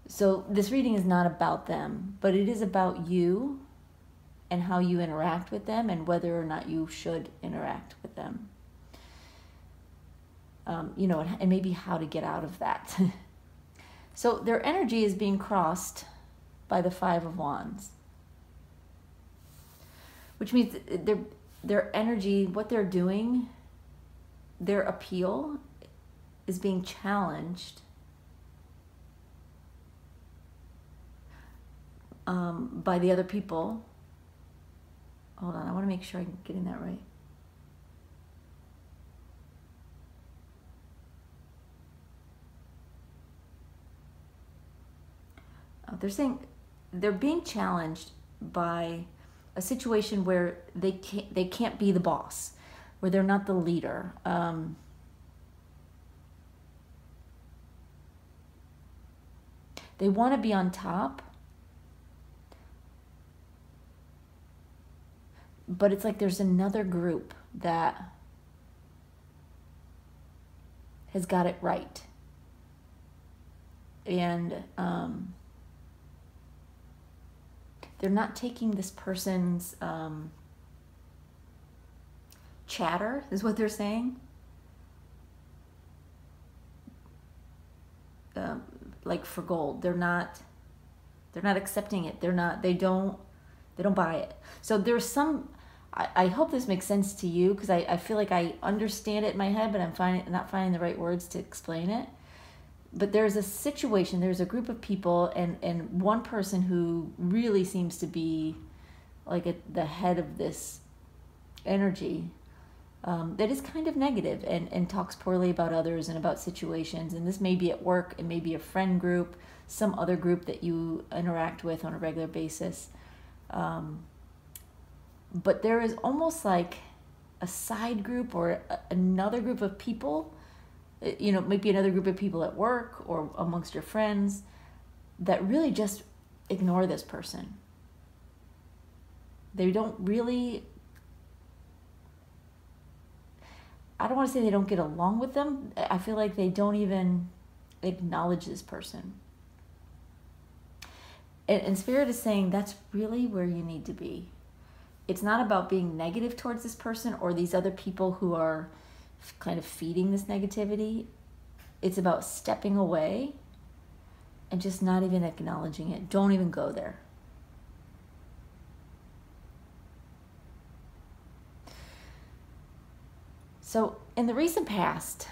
So this reading is not about them, but it is about you and how you interact with them and whether or not you should interact with them. You know, and maybe how to get out of that. So their energy is being crossed by the Five of Wands, which means their energy, what they're doing, their appeal is being challenged by the other people. Hold on, I want to make sure I'm getting that right. They're saying they're being challenged by a situation where they can't be the boss, where they're not the leader. They want to be on top, but it's like there's another group that has got it right. And they're not taking this person's chatter, is what they're saying. Like for gold. They're not accepting it. They don't buy it. So there's some, I hope this makes sense to you, because I feel like I understand it in my head, but I'm not finding the right words to explain it. But there's a situation, there's a group of people, and one person who really seems to be like at the head of this energy that is kind of negative and talks poorly about others and about situations. And this may be at work, it may be a friend group, some other group that you interact with on a regular basis. But there is almost like a side group or another group of people, you know, maybe another group of people at work or amongst your friends that really just ignore this person. They don't really I don't want to say they don't get along with them. I feel like they don't even acknowledge this person. And Spirit is saying that's really where you need to be. It's not about being negative towards this person or these other people who are kind of feeding this negativity. It's about stepping away and just not even acknowledging it. Don't even go there. So in the recent past,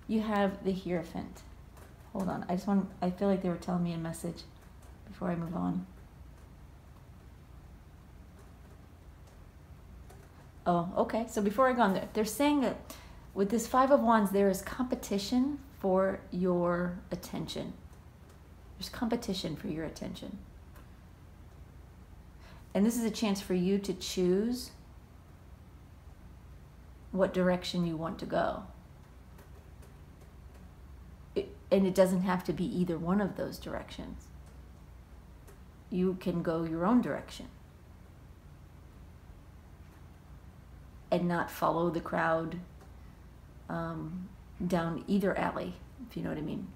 you have the Hierophant. Hold on, I feel like they were telling me a message before I move on. Oh, okay. So before I go on there, they're saying that with this Five of Wands, there is competition for your attention. There's competition for your attention. And this is a chance for you to choose what direction you want to go. And it doesn't have to be either one of those directions. You can go your own direction and not follow the crowd down either alley, if you know what I mean.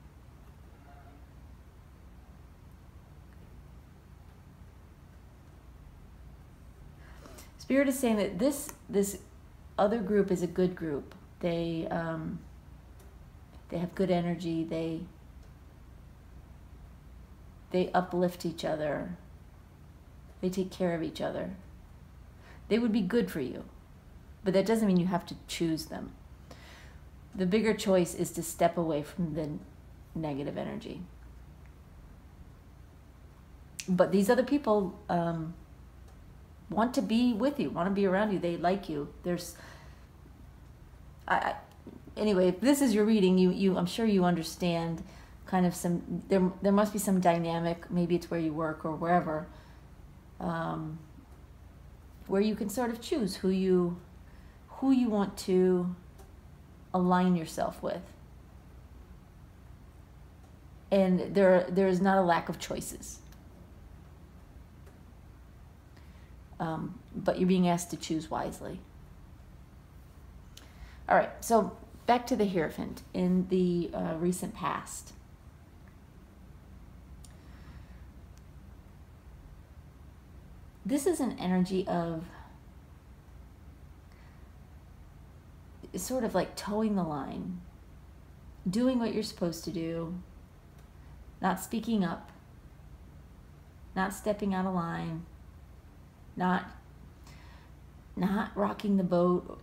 Spirit is saying that this other group is a good group. They have good energy. They uplift each other. They take care of each other. They would be good for you, but that doesn't mean you have to choose them. The bigger choice is to step away from the negative energy. But these other people want to be with you, want to be around you. They like you. Anyway, if this is your reading, I'm sure you understand kind of there must be some dynamic, maybe it's where you work or wherever, where you can sort of choose who you want to align yourself with. And there is not a lack of choices. But you're being asked to choose wisely. All right, so back to the Hierophant in the recent past. This is an energy of sort of like towing the line, doing what you're supposed to do, not speaking up, not stepping out of line, not rocking the boat,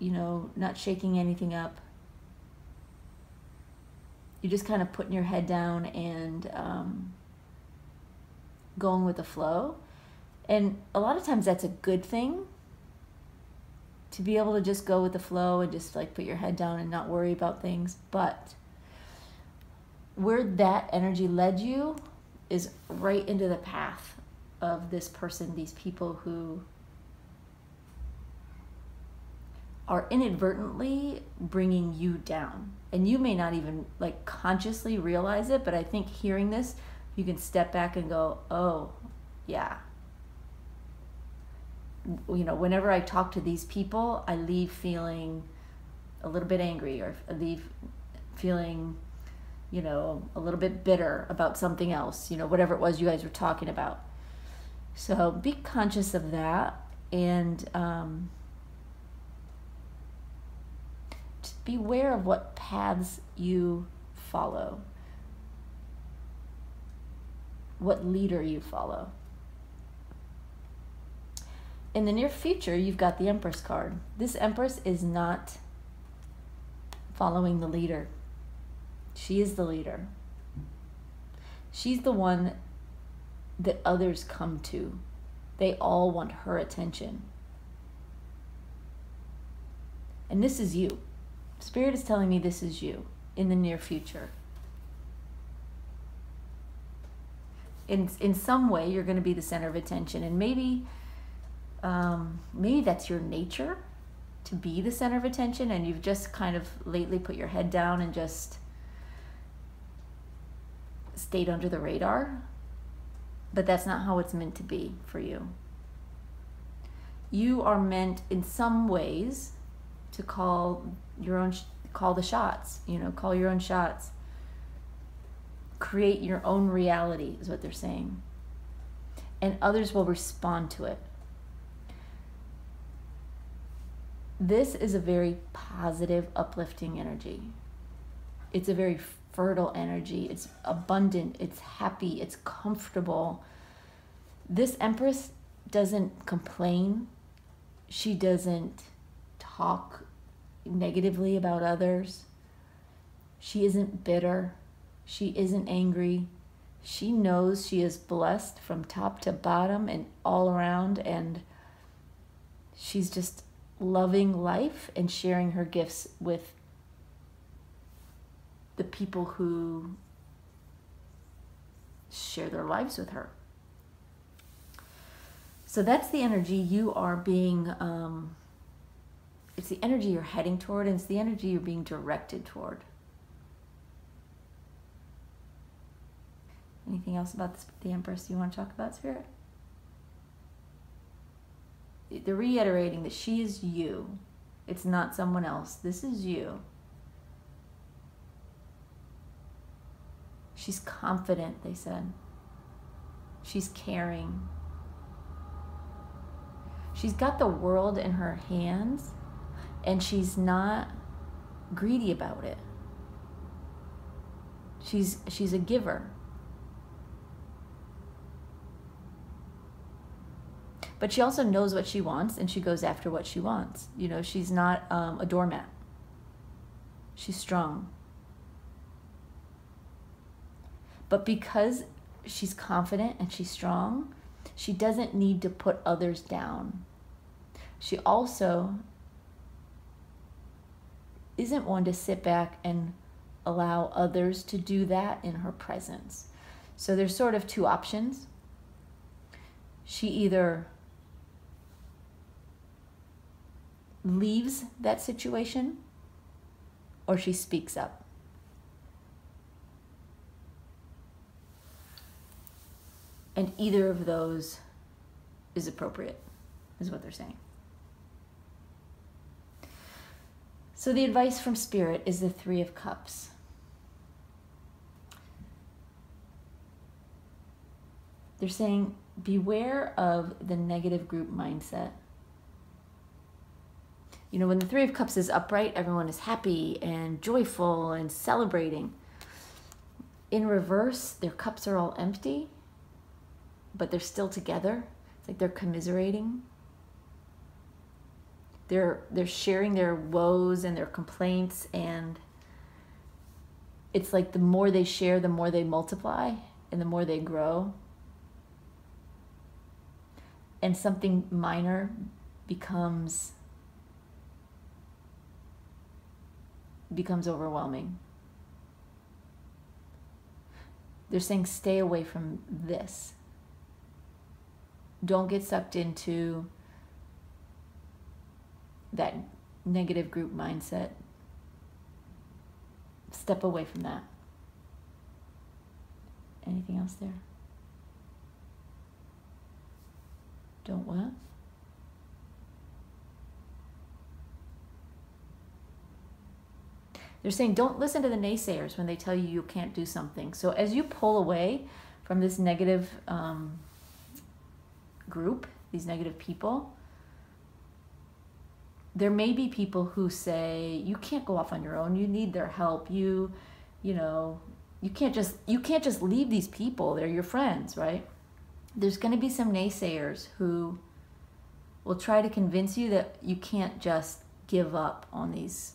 not shaking anything up. You're just kind of putting your head down and going with the flow. And a lot of times that's a good thing, to be able to just go with the flow and just like put your head down and not worry about things. But where that energy led you is right into the path of this person, these people who are inadvertently bringing you down. And you may not even like consciously realize it, but I think hearing this, you can step back and go, oh, yeah. Whenever I talk to these people, I leave feeling a little bit angry, or I leave feeling, a little bit bitter about something else, whatever it was you guys were talking about. So be conscious of that, and just be aware of what paths you follow, what leader you follow. In the near future, you've got the Empress card. This Empress is not following the leader. She is the leader. She's the one that others come to. They all want her attention. And this is you. Spirit is telling me this is you in the near future. In some way, you're going to be the center of attention, and maybe that's your nature, to be the center of attention, and you've just kind of lately put your head down and just stayed under the radar. But that's not how it's meant to be for you. You are meant in some ways to call your own, call the shots, call your own shots. Create your own reality is what they're saying. And others will respond to it. This is a very positive, uplifting energy. It's a very fertile energy. It's abundant, it's happy, it's comfortable. This Empress doesn't complain. She doesn't talk negatively about others. She isn't bitter. She isn't angry. She knows she is blessed from top to bottom and all around, and she's just loving life and sharing her gifts with the people who share their lives with her. So that's the energy you are being, it's the energy you're heading toward, and it's the energy you're being directed toward. Anything else about the Empress you want to talk about, Spirit? They're reiterating that she is you. It's not someone else. This is you. She's confident, they said. She's caring. She's got the world in her hands, and she's not greedy about it. She's a giver. But she also knows what she wants, and she goes after what she wants. She's not a doormat. She's strong. But because she's confident and she's strong, she doesn't need to put others down. She also isn't one to sit back and allow others to do that in her presence. So there's sort of two options. She either leaves that situation, or she speaks up. And either of those is appropriate, is what they're saying. So the advice from Spirit is the Three of Cups. They're saying, beware of the negative group mindset. When the Three of Cups is upright, everyone is happy and joyful and celebrating. In reverse, their cups are all empty, but they're still together. It's like they're commiserating. They're sharing their woes and their complaints, and it's like the more they share, the more they multiply and the more they grow. And something minor becomes overwhelming. They're saying stay away from this. Don't get sucked into that negative group mindset. Step away from that. Anything else there? Don't what? They're saying don't listen to the naysayers when they tell you you can't do something. So as you pull away from this negative group, these negative people, there may be people who say you can't go off on your own. You need their help. You can't just leave these people. They're your friends, right? There's going to be some naysayers who will try to convince you that you can't just give up on these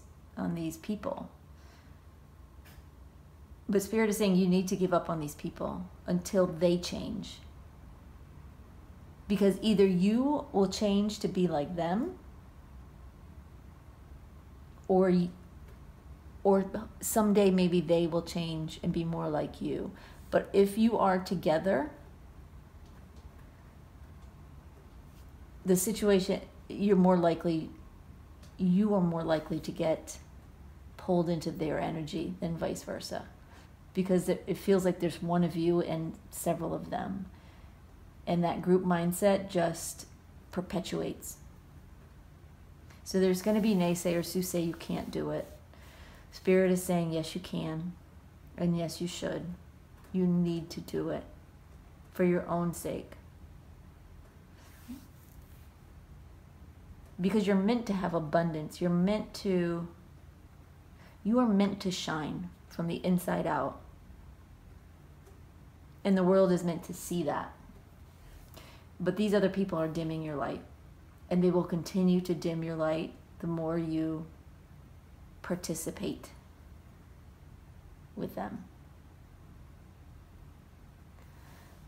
people. But Spirit is saying you need to give up on these people until they change. Because either you will change to be like them, or someday maybe they will change and be more like you. But if you are together, the situation, you are more likely to get pulled into their energy than vice versa. Because it feels like there's one of you and several of them. And that group mindset just perpetuates. So there's going to be naysayers who say you can't do it. Spirit is saying, yes, you can. And yes, you should. You need to do it for your own sake. Because you're meant to have abundance. You are meant to shine from the inside out. And the world is meant to see that. But these other people are dimming your light. And they will continue to dim your light the more you participate with them.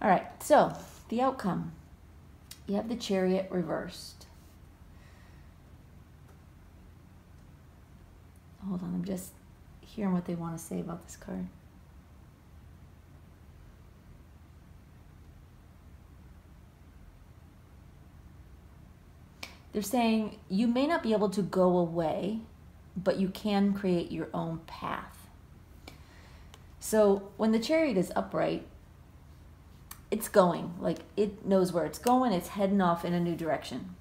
All right, so the outcome. You have the Chariot reversed. Hold on, I'm just hearing what they want to say about this card. They're saying you may not be able to go away, but you can create your own path. So when the Chariot is upright, it's going, like it knows where it's going, it's heading off in a new direction.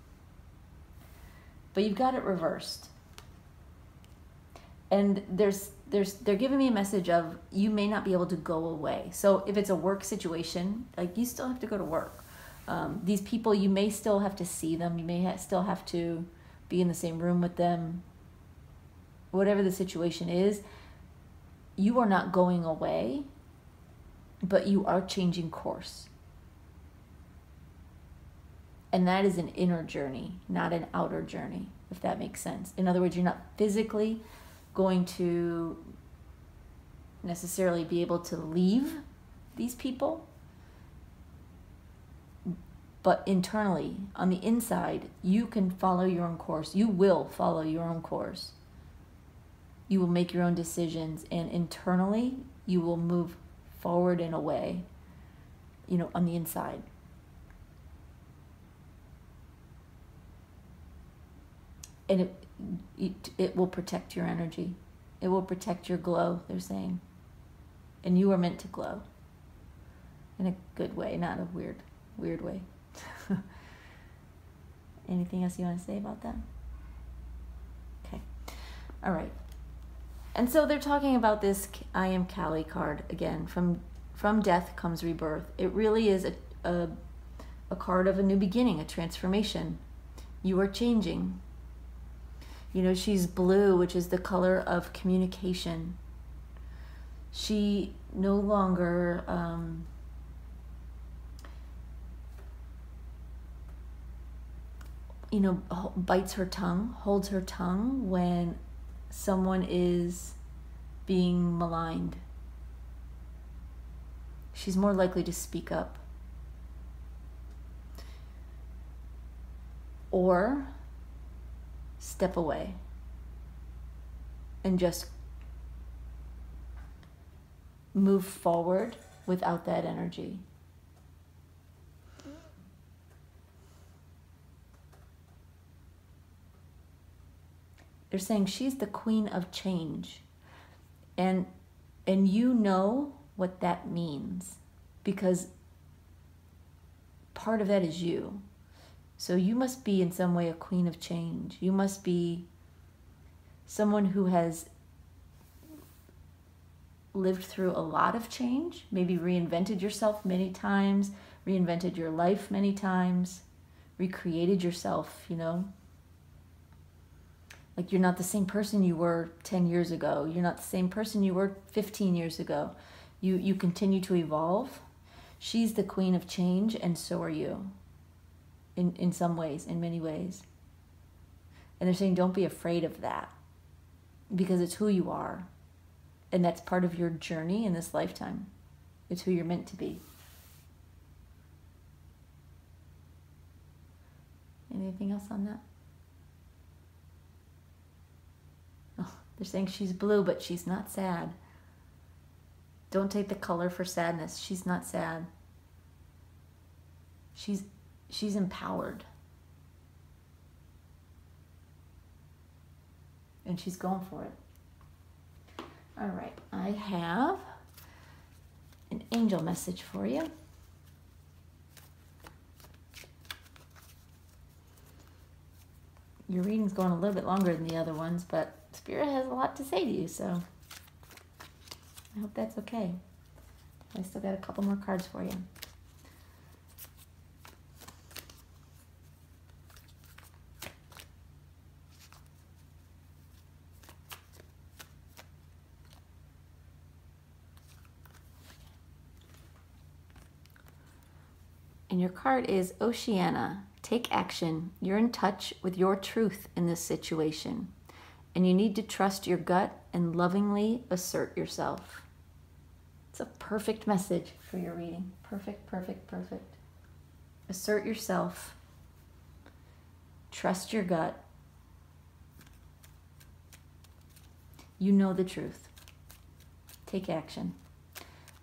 But you've got it reversed. And they're giving me a message of you may not be able to go away. So if it's a work situation, like you still have to go to work. These people, you may still have to see them. You may still have to be in the same room with them. Whatever the situation is, you are not going away, but you are changing course. And that is an inner journey, not an outer journey, if that makes sense. In other words, you're not physically going to necessarily be able to leave these people, but internally, on the inside, you can follow your own course. You will follow your own course. You will make your own decisions, and internally, you will move forward and away, on the inside. And it will protect your energy. It will protect your glow, they're saying. And you are meant to glow. In a good way, not a weird way. Anything else you want to say about that? Okay. All right. And so they're talking about this I Am Kali card again. From death comes rebirth. It really is a card of a new beginning, a transformation. You are changing. She's blue, which is the color of communication. She no longer bites her tongue, holds her tongue when someone is being maligned. She's more likely to speak up. Or step away and just move forward without that energy. They're saying she's the queen of change. And you know what that means, because part of that is you. So you must be in some way a queen of change. You must be someone who has lived through a lot of change, maybe reinvented yourself many times, reinvented your life many times, recreated yourself, Like you're not the same person you were 10 years ago. You're not the same person you were 15 years ago. You continue to evolve. She's the queen of change, and so are you. In some ways, in many ways. And they're saying don't be afraid of that, because it's who you are. And that's part of your journey in this lifetime. It's who you're meant to be. Anything else on that? Oh, they're saying she's blue, but she's not sad. Don't take the color for sadness. She's not sad. She's empowered. And she's going for it. All right, I have an angel message for you. your reading's going a little bit longer than the other ones, but Spirit has a lot to say to you, so I hope that's okay. I still got a couple more cards for you. And your card is Oceana. Take action. You're in touch with your truth in this situation. And you need to trust your gut and lovingly assert yourself. It's a perfect message for your reading. Perfect, perfect, perfect. Assert yourself. Trust your gut. You know the truth. Take action.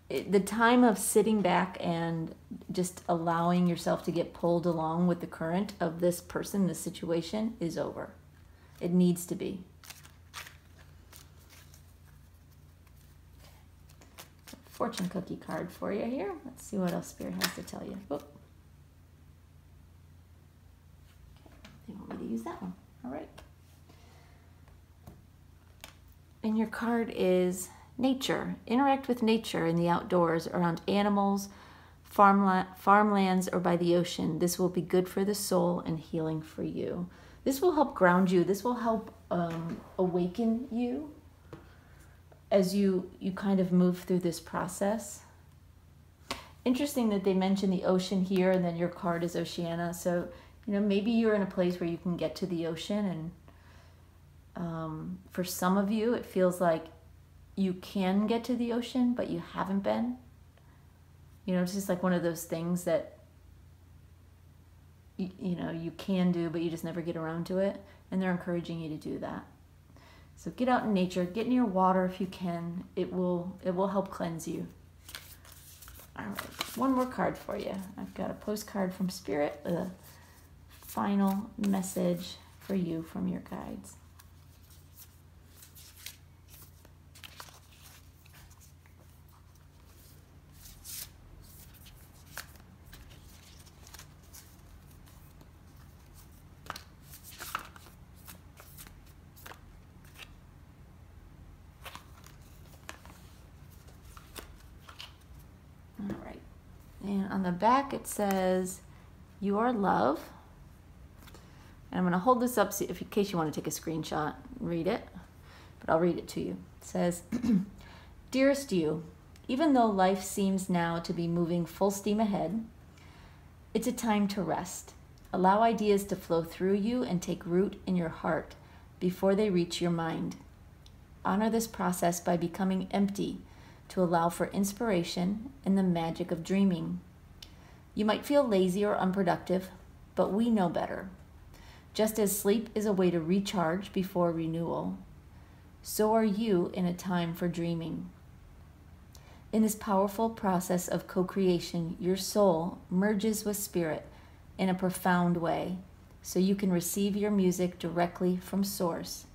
The time of sitting back and just allowing yourself to get pulled along with the current of this person, this situation, is over. It needs to be. Fortune cookie card for you here. Let's see what else Spirit has to tell you. Oh. Okay. They want me to use that one. All right. And your card is nature. Interact with nature in the outdoors, around animals, farmlands, or by the ocean. This will be good for the soul and healing for you. This will help ground you. This will help awaken you as you kind of move through this process. Interesting that they mention the ocean here, and then your card is Oceana. So, maybe you're in a place where you can get to the ocean, and for some of you, it feels like you can get to the ocean, but you haven't been. It's just like one of those things that, you can do, but you just never get around to it. And they're encouraging you to do that. So get out in nature, get near water if you can. It will help cleanse you. All right, one more card for you. I've got a postcard from Spirit with a final message for you from your guides. And on the back it says, "You are love." And I'm going to hold this up so in case you want to take a screenshot and read it, but I'll read it to you. It says, "Dearest you, even though life seems now to be moving full steam ahead, it's a time to rest. Allow ideas to flow through you and take root in your heart before they reach your mind. Honor this process by becoming empty to allow for inspiration and the magic of dreaming. You might feel lazy or unproductive, but we know better. Just as sleep is a way to recharge before renewal, so are you in a time for dreaming. In this powerful process of co-creation, your soul merges with spirit in a profound way, so you can receive your music directly from source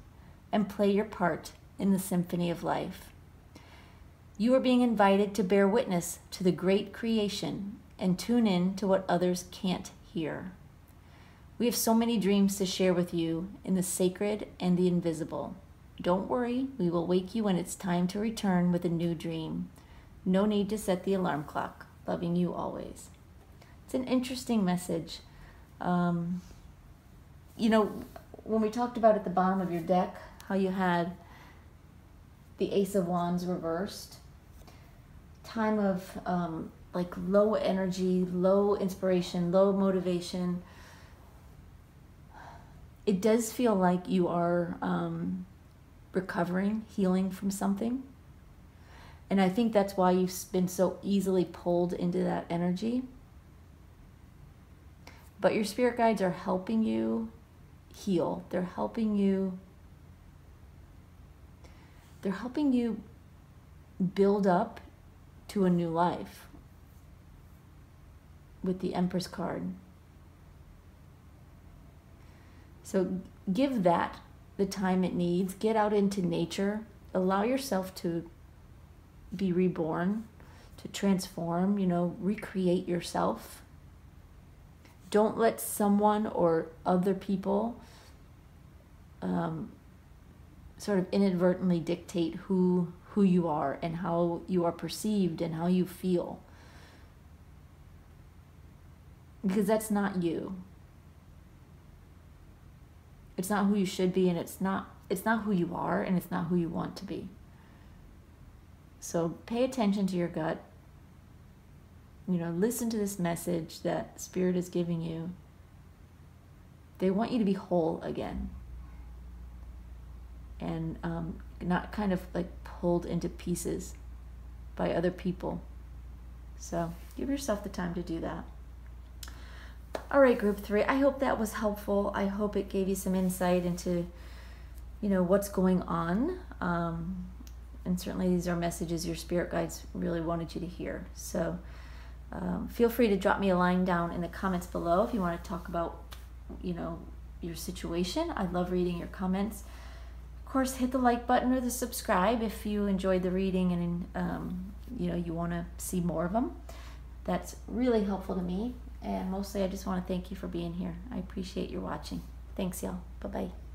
and play your part in the symphony of life. You are being invited to bear witness to the great creation and tune in to what others can't hear. We have so many dreams to share with you in the sacred and the invisible. Don't worry, we will wake you when it's time to return with a new dream. No need to set the alarm clock. Loving you always." It's an interesting message. When we talked about at the bottom of your deck, how you had the Ace of Wands reversed, time of like low energy, low inspiration, low motivation. It does feel like you are recovering, healing from something. And I think that's why you've been so easily pulled into that energy. But your spirit guides are helping you heal. They're helping you build up to a new life with the Empress card. So give that the time it needs. Get out into nature. Allow yourself to be reborn, to transform, recreate yourself. Don't let someone or other people sort of inadvertently dictate who you are and how you are perceived and how you feel. Because that's not you. It's not who you should be, and it's not who you are, and it's not who you want to be. So pay attention to your gut. Listen to this message that Spirit is giving you. They want you to be whole again. And not kind of like pulled into pieces by other people. So give yourself the time to do that. All right, group 3, I hope that was helpful. I hope it gave you some insight into, what's going on. And certainly these are messages your spirit guides really wanted you to hear. So feel free to drop me a line down in the comments below if you want to talk about, your situation. I love reading your comments. Of course, hit the like button or the subscribe if you enjoyed the reading and, you want to see more of them. That's really helpful to me. And mostly I just want to thank you for being here. I appreciate your watching. Thanks, y'all. Bye-bye.